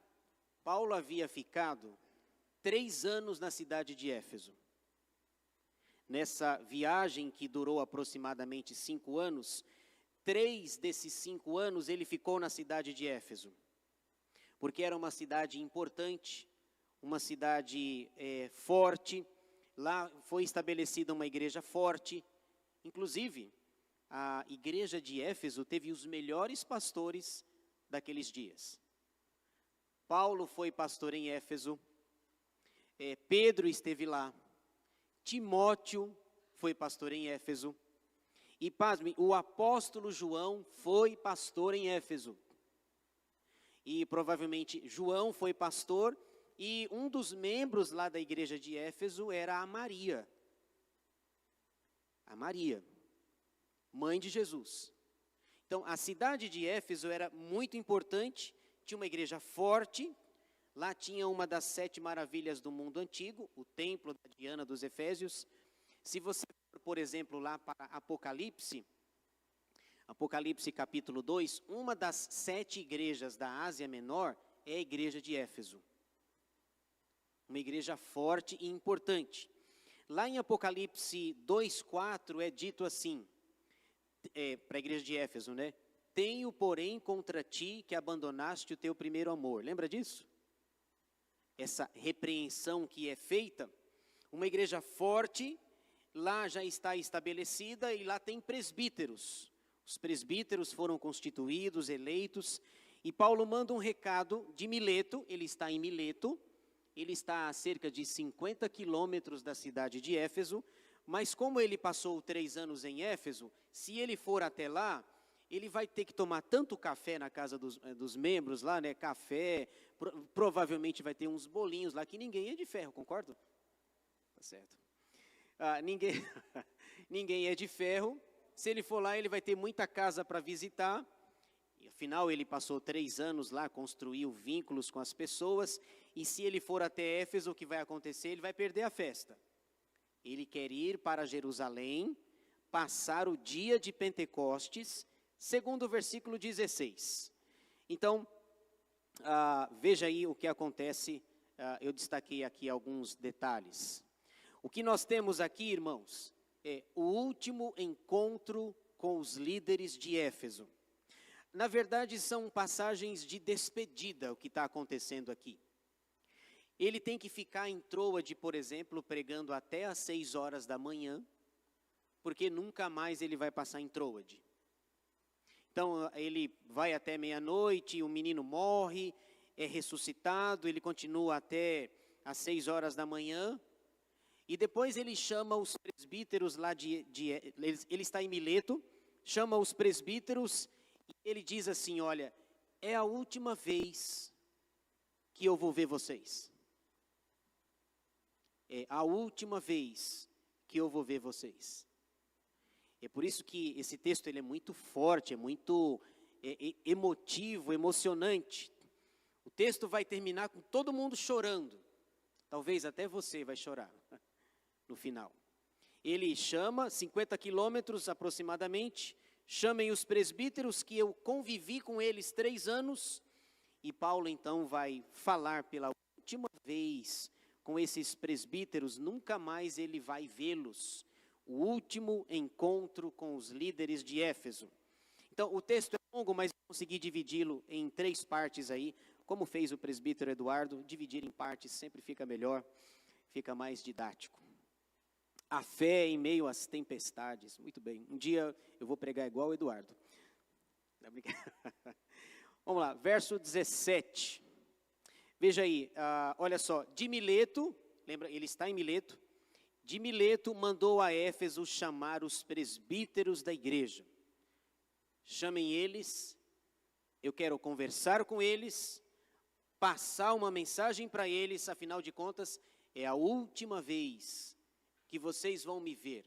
Paulo havia ficado 3 anos na cidade de Éfeso. Nessa viagem que durou aproximadamente 5 anos, 3 desses 5 anos ele ficou na cidade de Éfeso. Porque era uma cidade importante, uma cidade forte, lá foi estabelecida uma igreja forte. Inclusive, a igreja de Éfeso teve os melhores pastores daqueles dias. Paulo foi pastor em Éfeso, Pedro esteve lá, Timóteo foi pastor em Éfeso, e pasme, o apóstolo João foi pastor em Éfeso. E provavelmente João foi pastor, e um dos membros lá da igreja de Éfeso era a Maria. A Maria, mãe de Jesus. Então, a cidade de Éfeso era muito importante, tinha uma igreja forte, lá tinha uma das 7 maravilhas do mundo antigo, o templo da Diana dos Efésios. Se você for, por exemplo, lá para Apocalipse capítulo 2, uma das 7 igrejas da Ásia Menor é a igreja de Éfeso. Uma igreja forte e importante. Lá em Apocalipse 2:4 é dito assim, para a igreja de Éfeso, né? Tenho, porém, contra ti que abandonaste o teu primeiro amor. Lembra disso? Essa repreensão que é feita. Uma igreja forte, lá já está estabelecida e lá tem presbíteros. Os presbíteros foram constituídos, eleitos, e Paulo manda um recado de Mileto, ele está em Mileto, ele está a cerca de 50 quilômetros da cidade de Éfeso, mas como ele passou 3 anos em Éfeso, se ele for até lá, ele vai ter que tomar tanto café na casa dos membros lá, né? Café, provavelmente vai ter uns bolinhos lá, que ninguém é de ferro, concordo? Tá certo. Ninguém, ninguém é de ferro. Se ele for lá, ele vai ter muita casa para visitar. E, afinal, ele passou 3 anos lá, construiu vínculos com as pessoas. E se ele for até Éfeso, o que vai acontecer? Ele vai perder a festa. Ele quer ir para Jerusalém, passar o dia de Pentecostes, segundo o versículo 16. Então, veja aí o que acontece. Eu destaquei aqui alguns detalhes. O que nós temos aqui, irmãos, é o último encontro com os líderes de Éfeso. Na verdade, são passagens de despedida o que está acontecendo aqui. Ele tem que ficar em Troade, por exemplo, pregando até às 6 horas da manhã, porque nunca mais ele vai passar em Troade. Então, ele vai até meia-noite, o menino morre, é ressuscitado, ele continua até às 6 horas da manhã, e depois ele chama os presbíteros lá ele está em Mileto, chama os presbíteros, e ele diz assim, olha, é a última vez que eu vou ver vocês. É a última vez que eu vou ver vocês. É por isso que esse texto ele é muito forte, é muito emotivo, emocionante. O texto vai terminar com todo mundo chorando. Talvez até você vai chorar no final. Ele chama 50 quilômetros aproximadamente, chamem os presbíteros que eu convivi com eles 3 anos, e Paulo então vai falar pela última vez com esses presbíteros, nunca mais ele vai vê-los. O último encontro com os líderes de Éfeso. Então, o texto é longo, mas eu consegui dividi-lo em 3 partes aí, como fez o presbítero Eduardo. Dividir em partes sempre fica melhor, fica mais didático. A fé em meio às tempestades. Muito bem, um dia eu vou pregar igual o Eduardo. Vamos lá, verso 17. Veja aí, olha só, de Mileto, lembra, ele está em Mileto. De Mileto mandou a Éfeso chamar os presbíteros da igreja. Chamem eles, eu quero conversar com eles, passar uma mensagem para eles, afinal de contas, é a última vez que vocês vão me ver.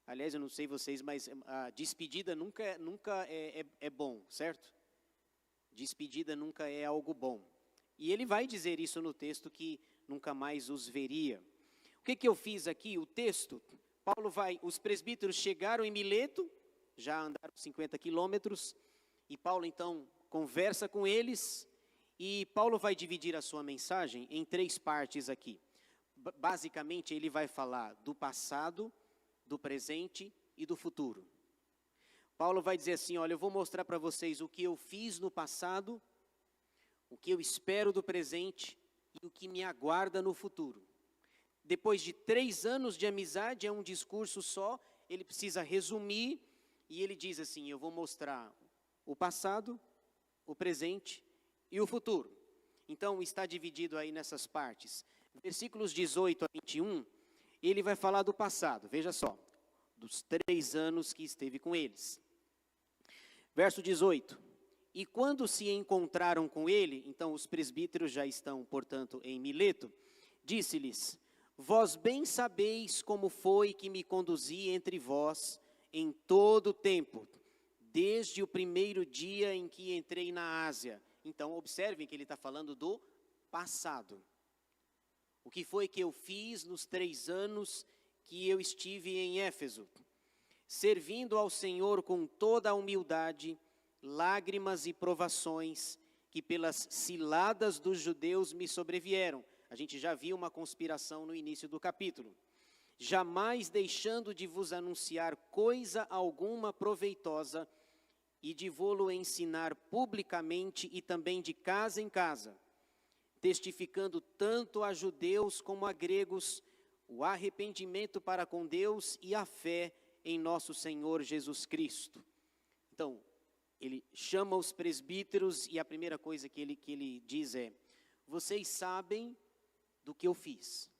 Aliás, eu não sei vocês, mas a despedida nunca é bom, certo? Despedida nunca é algo bom. E ele vai dizer isso no texto, que nunca mais os veria. O que eu fiz aqui? O texto, os presbíteros chegaram em Mileto, já andaram 50 quilômetros, e Paulo então conversa com eles, e Paulo vai dividir a sua mensagem em 3 partes aqui. Basicamente, ele vai falar do passado, do presente e do futuro. Paulo vai dizer assim, olha, eu vou mostrar para vocês o que eu fiz no passado, o que eu espero do presente e o que me aguarda no futuro. Depois de 3 anos de amizade, é um discurso só, ele precisa resumir, e ele diz assim, eu vou mostrar o passado, o presente e o futuro. Então, está dividido aí nessas partes. Versículos 18 a 21, ele vai falar do passado, veja só, dos 3 anos que esteve com eles. Verso 18, e quando se encontraram com ele, então os presbíteros já estão, portanto, em Mileto, disse-lhes, vós bem sabeis como foi que me conduzi entre vós em todo o tempo, desde o primeiro dia em que entrei na Ásia. Então, observem que ele está falando do passado. O que foi que eu fiz nos 3 anos que eu estive em Éfeso? Servindo ao Senhor com toda a humildade, lágrimas e provações, que pelas ciladas dos judeus me sobrevieram. A gente já viu uma conspiração no início do capítulo. Jamais deixando de vos anunciar coisa alguma proveitosa e de vô-lo ensinar publicamente e também de casa em casa, testificando tanto a judeus como a gregos o arrependimento para com Deus e a fé em nosso Senhor Jesus Cristo. Então, ele chama os presbíteros e a primeira coisa que ele diz é, vocês sabem do que eu fiz.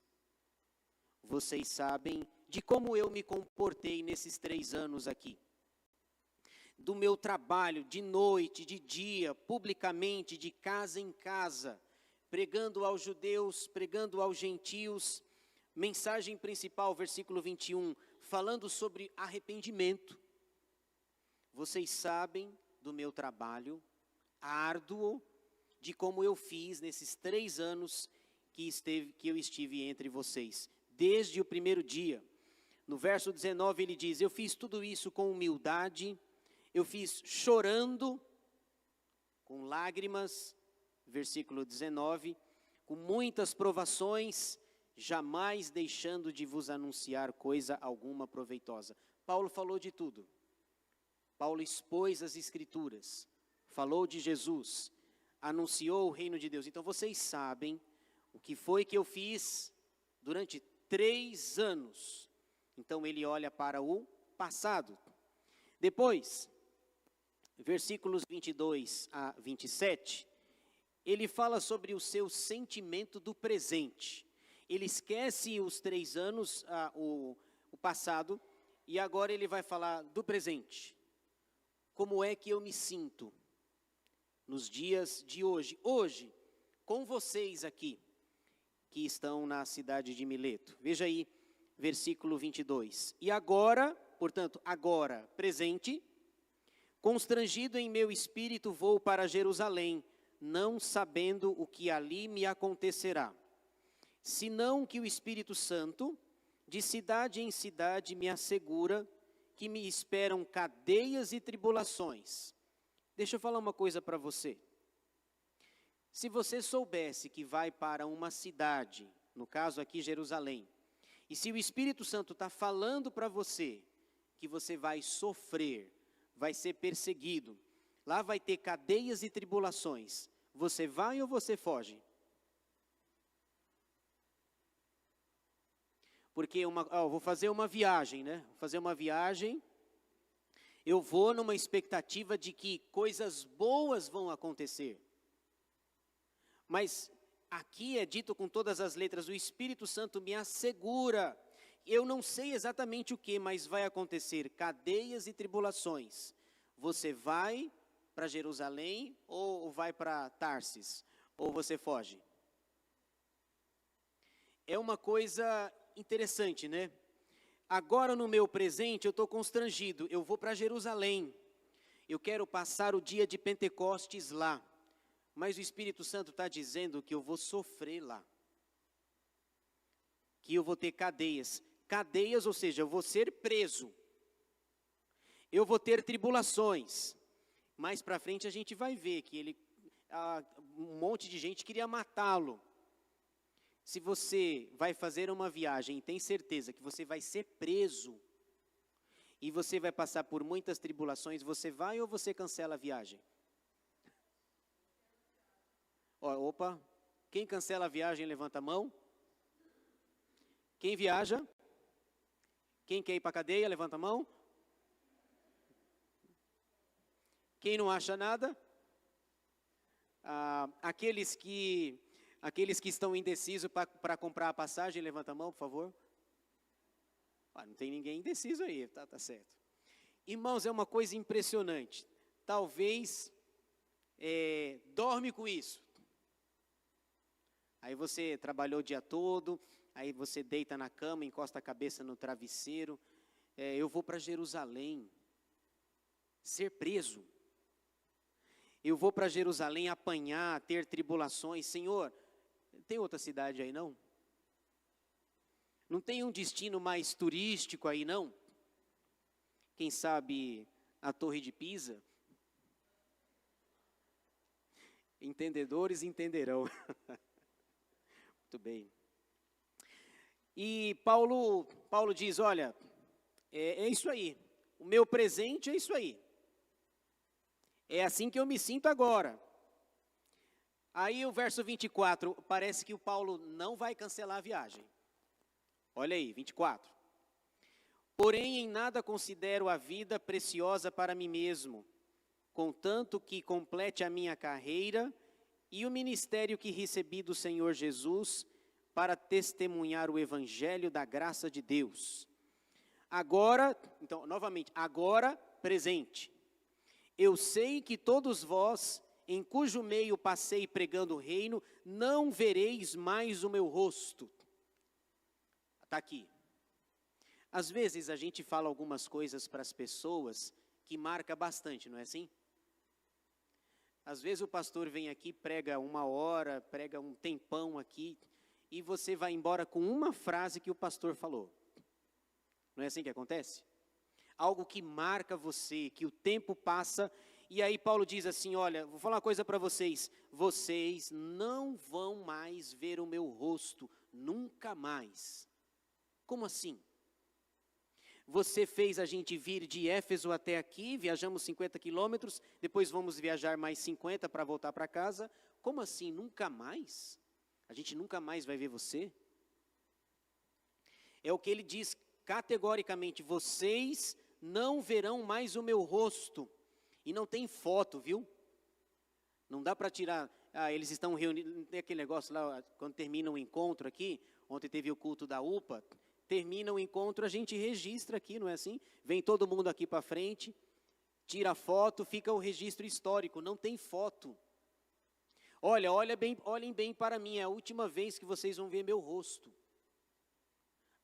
Vocês sabem de como eu me comportei nesses 3 anos aqui. Do meu trabalho, de noite, de dia, publicamente, de casa em casa, pregando aos judeus, pregando aos gentios. Mensagem principal, versículo 21, falando sobre arrependimento. Vocês sabem do meu trabalho árduo, de como eu fiz nesses 3 anos que eu estive entre vocês, desde o primeiro dia. No verso 19 ele diz, eu fiz tudo isso com humildade, eu fiz chorando, com lágrimas, versículo 19, com muitas provações, jamais deixando de vos anunciar coisa alguma proveitosa. Paulo falou de tudo. Paulo expôs as Escrituras, falou de Jesus, anunciou o reino de Deus. Então vocês sabem o que foi que eu fiz durante 3 anos. Então ele olha para o passado. Depois, versículos 22 a 27, ele fala sobre o seu sentimento do presente. Ele esquece os 3 anos, o passado, e agora ele vai falar do presente. Como é que eu me sinto nos dias de hoje? Hoje, com vocês aqui, que estão na cidade de Mileto. Veja aí, versículo 22. E agora, portanto, agora, presente, constrangido em meu espírito vou para Jerusalém, não sabendo o que ali me acontecerá. Senão que o Espírito Santo, de cidade em cidade, me assegura que me esperam cadeias e tribulações. Deixa eu falar uma coisa para você. Se você soubesse que vai para uma cidade, no caso aqui Jerusalém, e se o Espírito Santo está falando para você que você vai sofrer, vai ser perseguido, lá vai ter cadeias e tribulações, você vai ou você foge? Porque eu vou fazer uma viagem, né? Vou fazer uma viagem, eu vou numa expectativa de que coisas boas vão acontecer. Mas aqui é dito com todas as letras, o Espírito Santo me assegura, eu não sei exatamente o que, mas vai acontecer cadeias e tribulações. Você vai para Jerusalém ou vai para Tarsis? Ou você foge? É uma coisa interessante, né? Agora no meu presente eu estou constrangido, eu vou para Jerusalém, eu quero passar o dia de Pentecostes lá, mas o Espírito Santo está dizendo que eu vou sofrer lá, que eu vou ter cadeias, ou seja, eu vou ser preso, eu vou ter tribulações. Mais para frente a gente vai ver que um monte de gente queria matá-lo. Se você vai fazer uma viagem e tem certeza que você vai ser preso, e você vai passar por muitas tribulações, você vai ou você cancela a viagem? Opa, quem cancela a viagem, levanta a mão. Quem viaja? Quem quer ir para a cadeia, levanta a mão. Quem não acha nada? Aqueles que estão indecisos para comprar a passagem, levanta a mão, por favor. Não tem ninguém indeciso aí, tá certo. Irmãos, é uma coisa impressionante. Talvez, dorme com isso. Aí você trabalhou o dia todo, aí você deita na cama, encosta a cabeça no travesseiro. Eu vou para Jerusalém, ser preso. Eu vou para Jerusalém apanhar, ter tribulações. Senhor, tem outra cidade aí não? Não tem um destino mais turístico aí não? Quem sabe a Torre de Pisa? Entendedores entenderão. Muito bem. E Paulo diz, olha, é isso aí. O meu presente é isso aí. É assim que eu me sinto agora. Aí o verso 24, parece que o Paulo não vai cancelar a viagem. Olha aí, 24. Porém, em nada considero a vida preciosa para mim mesmo, contanto que complete a minha carreira e o ministério que recebi do Senhor Jesus para testemunhar o evangelho da graça de Deus. Agora, então, novamente, agora, presente. Eu sei que todos vós, em cujo meio passei pregando o reino, não vereis mais o meu rosto. Está aqui. Às vezes a gente fala algumas coisas para as pessoas que marca bastante, não é assim? Às vezes o pastor vem aqui, prega 1 hora, prega um tempão aqui, e você vai embora com uma frase que o pastor falou. Não é assim que acontece? Algo que marca você, que o tempo passa, e aí Paulo diz assim, olha, vou falar uma coisa para vocês, vocês não vão mais ver o meu rosto, nunca mais. Como assim? Você fez a gente vir de Éfeso até aqui, viajamos 50 quilômetros, depois vamos viajar mais 50 para voltar para casa. Como assim, nunca mais? A gente nunca mais vai ver você? É o que ele diz categoricamente, vocês não verão mais o meu rosto. E não tem foto, viu? Não dá para tirar, eles estão reunidos, tem aquele negócio lá, quando termina o encontro aqui, ontem teve o culto da UPA, termina o encontro, a gente registra aqui, não é assim? Vem todo mundo aqui para frente, tira a foto, fica o registro histórico, não tem foto. Olhem bem para mim, é a última vez que vocês vão ver meu rosto.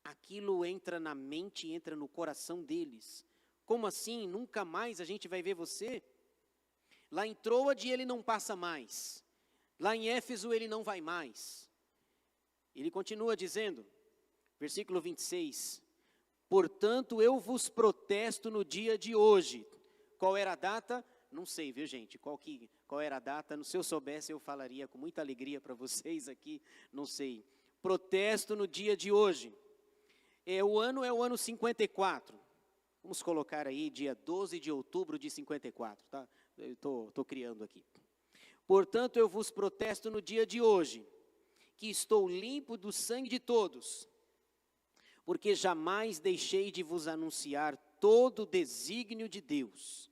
Aquilo entra na mente, entra no coração deles. Como assim? Nunca mais a gente vai ver você? Lá em Troade ele não passa mais. Lá em Éfeso ele não vai mais. Ele continua dizendo, versículo 26, portanto eu vos protesto no dia de hoje. Qual era a data? Não sei, viu gente, qual era a data? Se eu soubesse eu falaria com muita alegria para vocês aqui, não sei. Protesto no dia de hoje. O ano é o ano 54. Vamos colocar aí dia 12 de outubro de 54, tá? Eu estou criando aqui. Portanto eu vos protesto no dia de hoje, que estou limpo do sangue de todos, porque jamais deixei de vos anunciar todo o desígnio de Deus.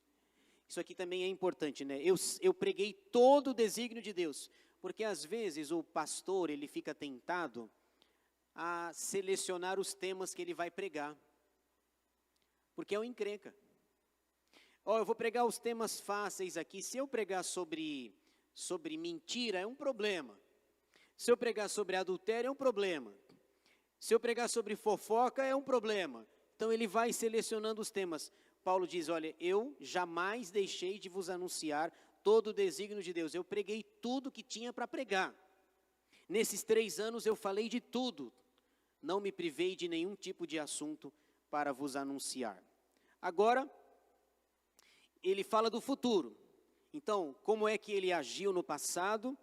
Isso aqui também é importante, né? Eu preguei todo o desígnio de Deus, porque às vezes o pastor, ele fica tentado a selecionar os temas que ele vai pregar, porque é uma encrenca. Eu vou pregar os temas fáceis aqui, se eu pregar sobre mentira, é um problema. Se eu pregar sobre adultério, é um problema. Se eu pregar sobre fofoca, é um problema. Então ele vai selecionando os temas. Paulo diz, olha, eu jamais deixei de vos anunciar todo o desígnio de Deus. Eu preguei tudo que tinha para pregar. Nesses 3 anos eu falei de tudo. Não me privei de nenhum tipo de assunto para vos anunciar. Agora, ele fala do futuro. Então, como é que ele agiu no passado?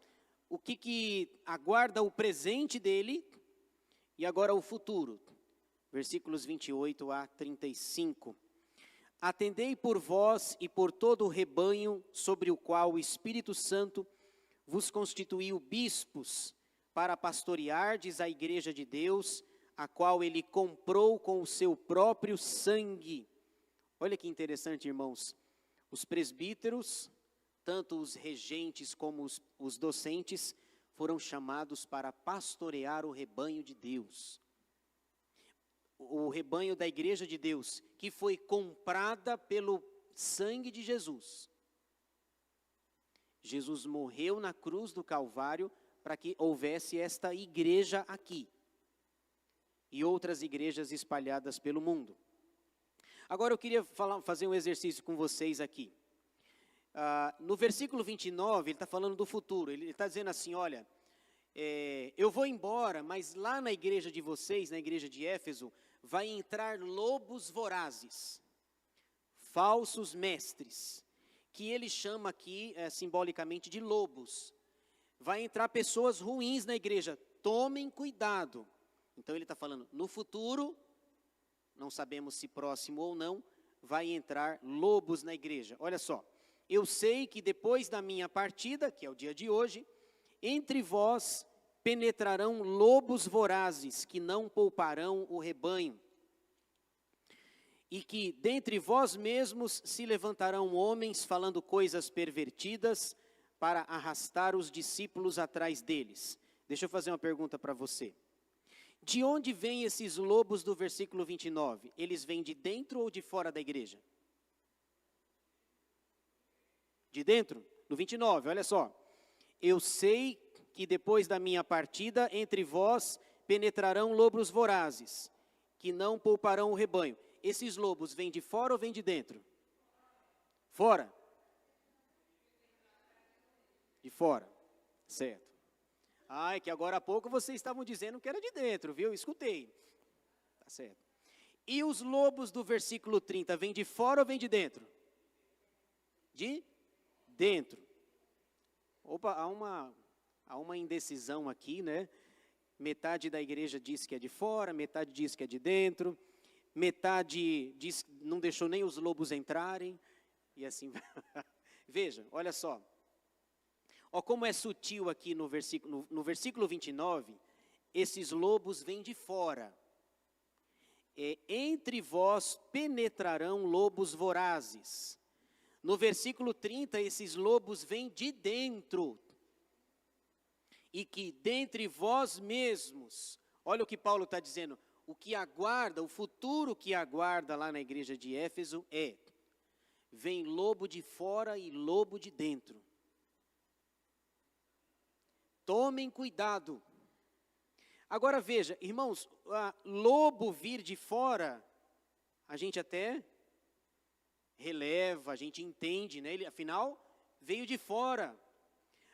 O que aguarda o presente dele? E agora o futuro. Versículos 28 a 35. Atendei por vós e por todo o rebanho sobre o qual o Espírito Santo vos constituiu bispos, para pastoreardes a igreja de Deus, a qual ele comprou com o seu próprio sangue. Olha que interessante, irmãos. Os presbíteros, tanto os regentes como os docentes, foram chamados para pastorear o rebanho de Deus. O rebanho da igreja de Deus, que foi comprada pelo sangue de Jesus. Jesus morreu na cruz do Calvário para que houvesse esta igreja aqui. E outras igrejas espalhadas pelo mundo. Agora eu queria fazer um exercício com vocês aqui. No versículo 29, ele está falando do futuro. Ele está dizendo assim, olha, eu vou embora, mas lá na igreja de vocês, na igreja de Éfeso, vai entrar lobos vorazes, falsos mestres, que ele chama aqui simbolicamente de lobos. Vai entrar pessoas ruins na igreja, tomem cuidado. Então ele está falando, no futuro, não sabemos se próximo ou não, vai entrar lobos na igreja. Olha só, eu sei que depois da minha partida, que é o dia de hoje, entre vós penetrarão lobos vorazes, que não pouparão o rebanho. E que dentre vós mesmos se levantarão homens falando coisas pervertidas, para arrastar os discípulos atrás deles. Deixa eu fazer uma pergunta para você. De onde vêm esses lobos do versículo 29? Eles vêm de dentro ou de fora da igreja? De dentro? No 29, olha só. Eu sei que depois da minha partida, entre vós penetrarão lobos vorazes, que não pouparão o rebanho. Esses lobos vêm de fora ou vêm de dentro? Fora. De fora. Certo. Ah, é que agora há pouco vocês estavam dizendo que era de dentro, viu? Escutei. Tá certo. E os lobos do versículo 30, vêm de fora ou vêm de dentro? De dentro. Opa, há uma indecisão aqui, né? Metade da igreja diz que é de fora, metade diz que é de dentro, metade diz não deixou nem os lobos entrarem, e assim. Veja, olha só. Ó, como é sutil aqui no versículo 29, esses lobos vêm de fora. Entre vós penetrarão lobos vorazes. No versículo 30, esses lobos vêm de dentro. E que dentre vós mesmos, olha o que Paulo está dizendo, o que aguarda, o futuro que aguarda lá na igreja de Éfeso vem lobo de fora e lobo de dentro. Tomem cuidado. Agora veja, irmãos, lobo vir de fora, a gente até releva, a gente entende, né? Ele, afinal, veio de fora.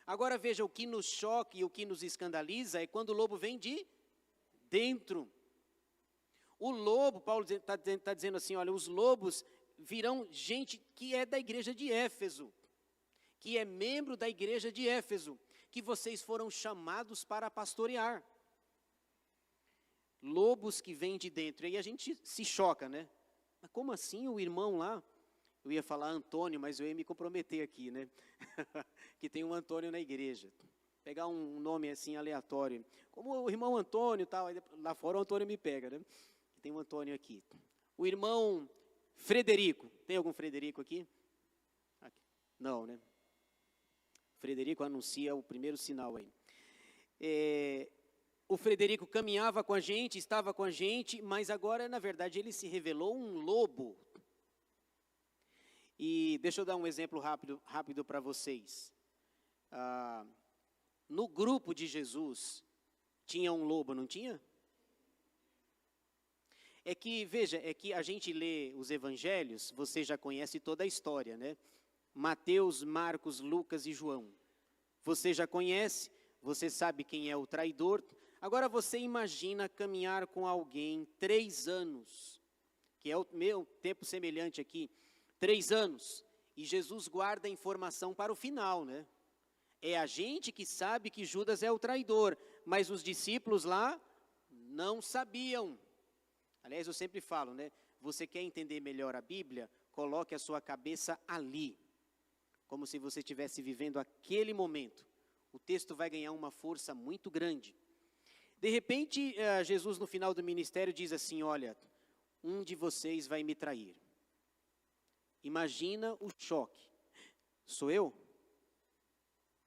Agora veja, o que nos choca e o que nos escandaliza é quando o lobo vem de dentro. O lobo, Paulo está dizendo assim, olha, os lobos virão gente que é da igreja de Éfeso, que é membro da igreja de Éfeso, que vocês foram chamados para pastorear. Lobos que vêm de dentro. E aí a gente se choca, né? Mas como assim o irmão lá? Eu ia falar Antônio, mas eu ia me comprometer aqui, né? Que tem um Antônio na igreja. Pegar um nome assim aleatório. Como o irmão Antônio e tal. Lá fora o Antônio me pega, né? Tem um Antônio aqui. O irmão Frederico. Tem algum Frederico aqui? Não, né? Frederico anuncia o primeiro sinal aí. O Frederico caminhava com a gente, estava com a gente, mas agora, na verdade, ele se revelou um lobo. E deixa eu dar um exemplo rápido para vocês. No grupo de Jesus, tinha um lobo, não tinha? Veja, a gente lê os evangelhos, você já conhece toda a história, né? Mateus, Marcos, Lucas e João. Você já conhece, você sabe quem é o traidor. Agora você imagina caminhar com alguém 3 anos, que é o meu tempo semelhante aqui, 3 anos, e Jesus guarda a informação para o final, né? É a gente que sabe que Judas é o traidor, mas os discípulos lá não sabiam. Aliás, eu sempre falo, né? Você quer entender melhor a Bíblia? Coloque a sua cabeça ali, como se você estivesse vivendo aquele momento. O texto vai ganhar uma força muito grande. De repente, Jesus no final do ministério diz assim, olha, um de vocês vai me trair. Imagina o choque. Sou eu?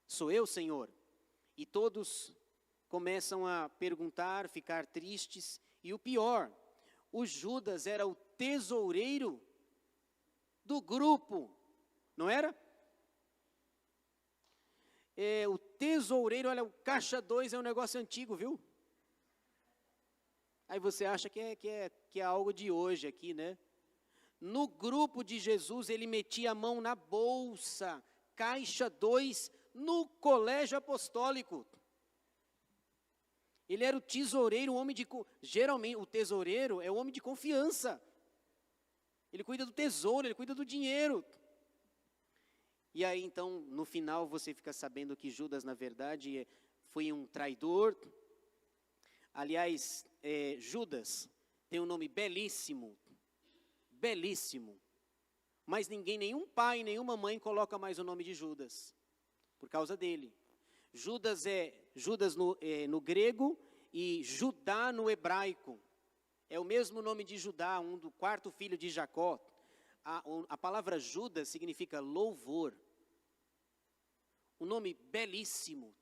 Sou eu, Senhor? E todos começam a perguntar, ficar tristes. E o pior, o Judas era o tesoureiro do grupo, não era? O tesoureiro, olha, o caixa 2 é um negócio antigo, viu? Aí você acha que é algo de hoje aqui, né? No grupo de Jesus, ele metia a mão na bolsa, caixa 2, no colégio apostólico. Ele era o tesoureiro, geralmente o tesoureiro é o homem de confiança. Ele cuida do tesouro, ele cuida do dinheiro. E aí então, no final, você fica sabendo que Judas, na verdade, foi um traidor. Aliás, Judas tem um nome belíssimo, belíssimo. Mas nenhum pai, nenhuma mãe coloca mais o nome de Judas, por causa dele. Judas é Judas no grego e Judá no hebraico. É o mesmo nome de Judá, do 4º filho de Jacó. A palavra Judas significa louvor. um nome belíssimo,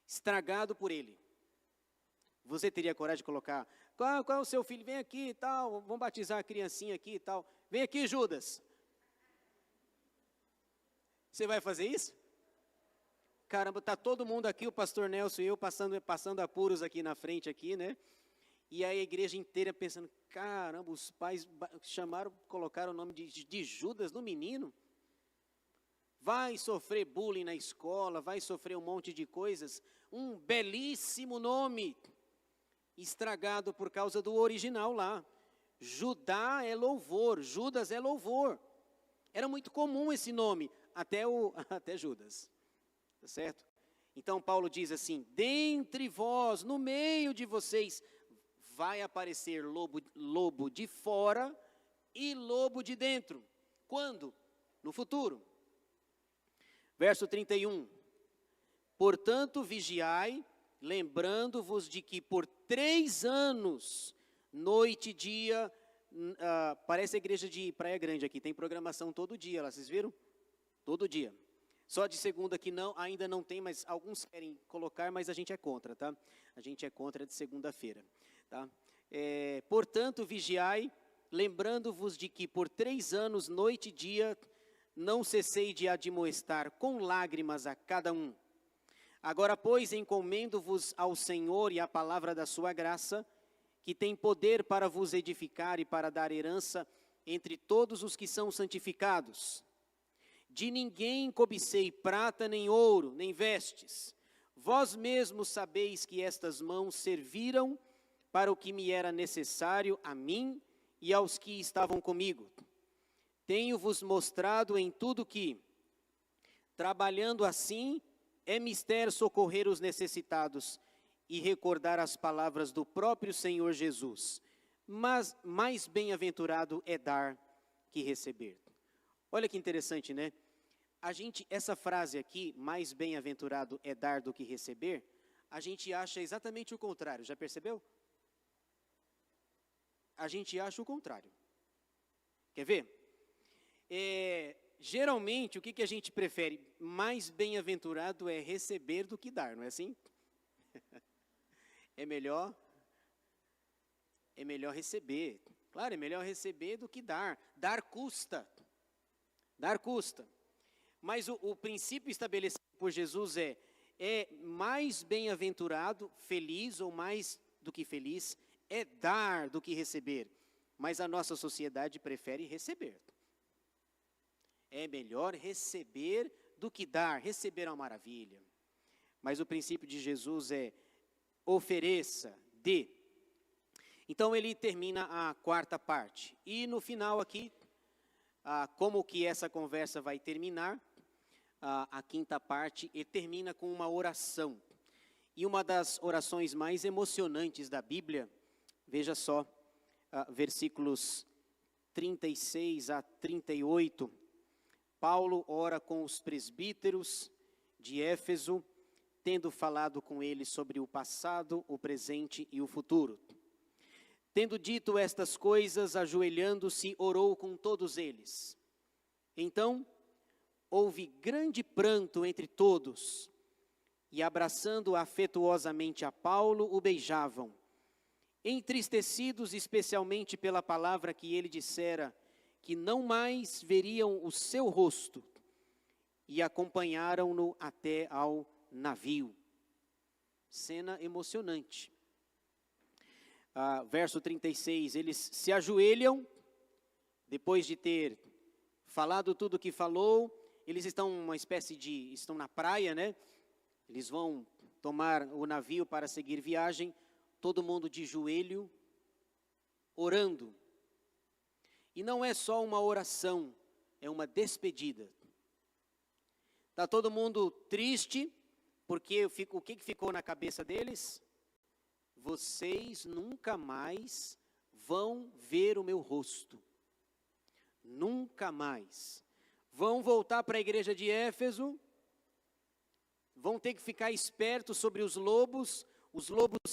estragado por ele. Você teria coragem de colocar, qual é o seu filho? Vem aqui e tal, vamos batizar a criancinha aqui e tal. Vem aqui, Judas. Você vai fazer isso? Caramba, está todo mundo aqui, o pastor Nelson e eu passando apuros aqui na frente, aqui, né? E a igreja inteira pensando, caramba, os pais colocaram o nome de Judas no menino. Vai sofrer bullying na escola, vai sofrer um monte de coisas. Um belíssimo nome, estragado por causa do original lá. Judá é louvor, Judas é louvor. Era muito comum esse nome, até Judas. Tá certo? Então Paulo diz assim, dentre vós, no meio de vocês, vai aparecer lobo de fora e lobo de dentro. Quando? No futuro. Verso 31. Portanto, vigiai, lembrando-vos de que por 3 anos, noite e dia, parece a igreja de Praia Grande aqui, tem programação todo dia lá, vocês viram? Todo dia. Só de segunda que ainda não tem, mas alguns querem colocar, mas a gente é contra, tá? A gente é contra de segunda-feira, tá? Portanto, vigiai, lembrando-vos de que por 3 anos, noite e dia, não cessei de admoestar com lágrimas a cada um. Agora, pois, encomendo-vos ao Senhor e à palavra da sua graça, que tem poder para vos edificar e para dar herança entre todos os que são santificados. De ninguém cobicei prata, nem ouro, nem vestes. Vós mesmos sabeis que estas mãos serviram para o que me era necessário a mim e aos que estavam comigo. Tenho-vos mostrado em tudo que, trabalhando assim, é mister socorrer os necessitados e recordar as palavras do próprio Senhor Jesus. Mas mais bem-aventurado é dar que receber. Olha que interessante, né? Essa frase aqui, mais bem-aventurado é dar do que receber, a gente acha exatamente o contrário, já percebeu? A gente acha o contrário. Quer ver? Geralmente, o que a gente prefere? Mais bem-aventurado é receber do que dar, não é assim? É melhor receber. Claro, é melhor receber do que dar. Dar custa. Dar custa. Mas o princípio estabelecido por Jesus é mais bem-aventurado, feliz ou mais do que feliz, é dar do que receber. Mas a nossa sociedade prefere receber. É melhor receber do que dar. Receber é uma maravilha. Mas o princípio de Jesus é ofereça, dê. Então ele termina a 4ª parte. E no final aqui, como que essa conversa vai terminar, a 5ª parte, ele termina com uma oração. E uma das orações mais emocionantes da Bíblia, veja só, versículos 36 a 38, Paulo ora com os presbíteros de Éfeso, tendo falado com eles sobre o passado, o presente e o futuro. Tendo dito estas coisas, ajoelhando-se, orou com todos eles. Então, houve grande pranto entre todos, e abraçando afetuosamente a Paulo, o beijavam, entristecidos especialmente pela palavra que ele dissera, que não mais veriam o seu rosto, e acompanharam-no até ao navio. Cena emocionante. Verso 36, eles se ajoelham, depois de ter falado tudo o que falou, eles estão na praia, né? Eles vão tomar o navio para seguir viagem, todo mundo de joelho, orando. E não é só uma oração, é uma despedida. Está todo mundo triste, porque o que ficou na cabeça deles? Vocês nunca mais vão ver o meu rosto. Nunca mais. Vão voltar para a igreja de Éfeso, vão ter que ficar espertos sobre os lobos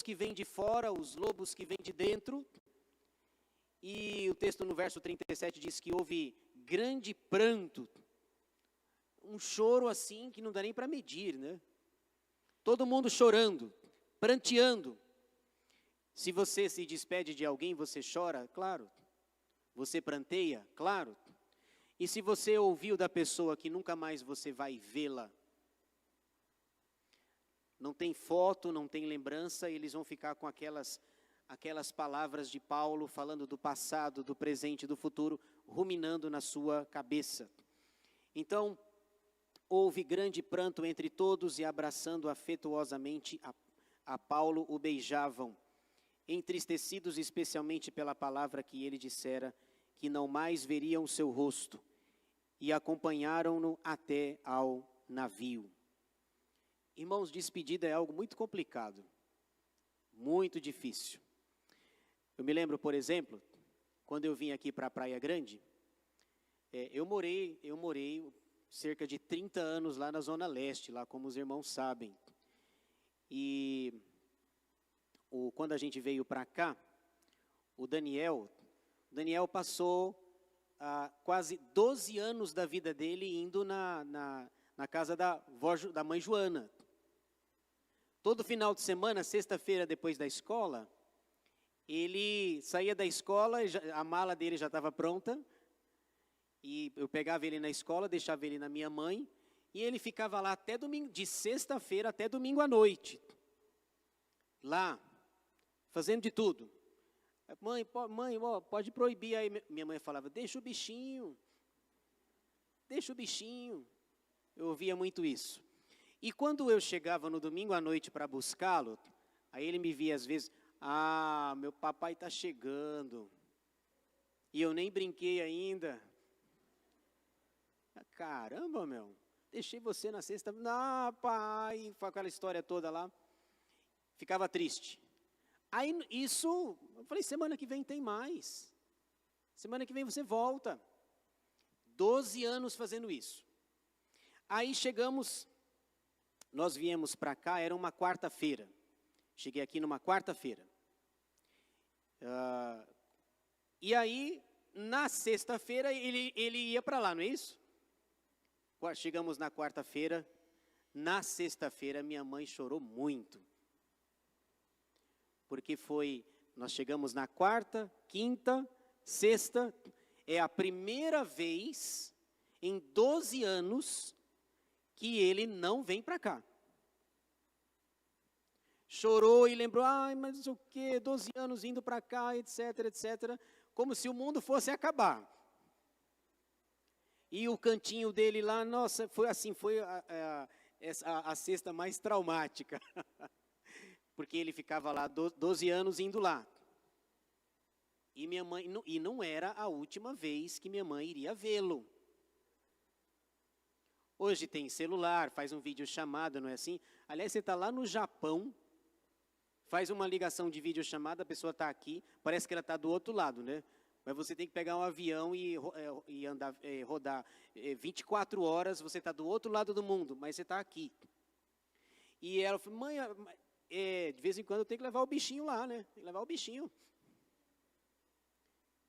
que vêm de fora, os lobos que vêm de dentro. E o texto no verso 37 diz que houve grande pranto, um choro assim que não dá nem para medir, né? Todo mundo chorando, pranteando. Se você se despede de alguém, você chora? Claro. Você pranteia? Claro. E se você ouviu da pessoa que nunca mais você vai vê-la, não tem foto, não tem lembrança, eles vão ficar com aquelas palavras de Paulo, falando do passado, do presente, do futuro, ruminando na sua cabeça. Então, houve grande pranto entre todos e abraçando afetuosamente a Paulo, o beijavam, entristecidos especialmente pela palavra que ele dissera, que não mais veriam seu rosto, e acompanharam-no até ao navio. Irmãos, despedida é algo muito complicado, muito difícil. Eu me lembro, por exemplo, quando eu vim aqui para a Praia Grande, eu morei cerca de 30 anos lá na Zona Leste, lá como os irmãos sabem. E quando a gente veio para cá, o Daniel passou quase 12 anos da vida dele indo na casa da mãe Joana. Todo final de semana, sexta-feira depois da escola, ele saía da escola, a mala dele já estava pronta, e eu pegava ele na escola, deixava ele na minha mãe, e ele ficava lá até domingo, de sexta-feira até domingo à noite. Lá, fazendo de tudo. Mãe, pode proibir aí. Minha mãe falava, deixa o bichinho. Eu ouvia muito isso. E quando eu chegava no domingo à noite para buscá-lo, aí ele me via às vezes, meu papai está chegando. E eu nem brinquei ainda. Caramba, deixei você na sexta. Não, pai, foi aquela história toda lá. Ficava triste. Aí eu falei, semana que vem tem mais. Semana que vem você volta. 12 anos fazendo isso. Aí nós viemos para cá, era uma quarta-feira. Cheguei aqui numa quarta-feira. E aí, na sexta-feira, ele ia para lá, não é isso? Chegamos na quarta-feira. Na sexta-feira, minha mãe chorou muito. Porque nós chegamos na quarta, quinta, sexta, é a primeira vez em 12 anos que ele não vem para cá. Chorou e lembrou, mas o quê, 12 anos indo para cá, etc, como se o mundo fosse acabar. E o cantinho dele lá, nossa, foi a sexta mais traumática. Porque ele ficava lá 12 anos indo lá. E minha mãe, e não era a última vez que minha mãe iria vê-lo. Hoje tem celular, faz um vídeo chamada, não é assim? Aliás, você está lá no Japão, faz uma ligação de vídeo chamada, a pessoa está aqui, parece que ela está do outro lado, né? Mas você tem que pegar um avião e rodar 24 horas, você está do outro lado do mundo, mas você está aqui. E ela falou, mãe, de vez em quando eu tenho que levar o bichinho lá, né? Tem que levar o bichinho.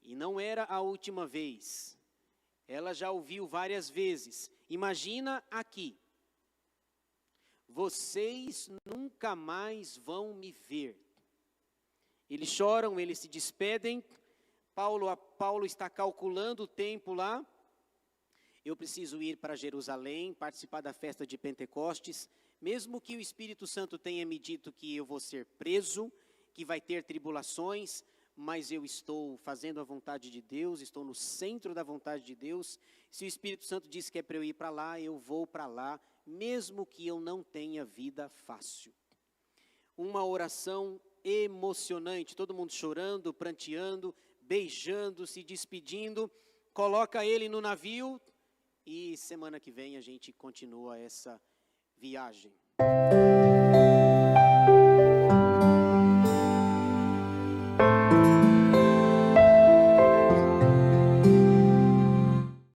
E não era a última vez. Ela já ouviu várias vezes. Imagina aqui. Vocês nunca mais vão me ver. Eles choram, eles se despedem. Paulo está calculando o tempo lá. Eu preciso ir para Jerusalém, participar da festa de Pentecostes. Mesmo que o Espírito Santo tenha me dito que eu vou ser preso, que vai ter tribulações, mas eu estou fazendo a vontade de Deus, estou no centro da vontade de Deus. Se o Espírito Santo diz que é para eu ir para lá, eu vou para lá, mesmo que eu não tenha vida fácil. Uma oração emocionante, todo mundo chorando, pranteando, beijando, se despedindo, coloca ele no navio e semana que vem a gente continua essa viagem.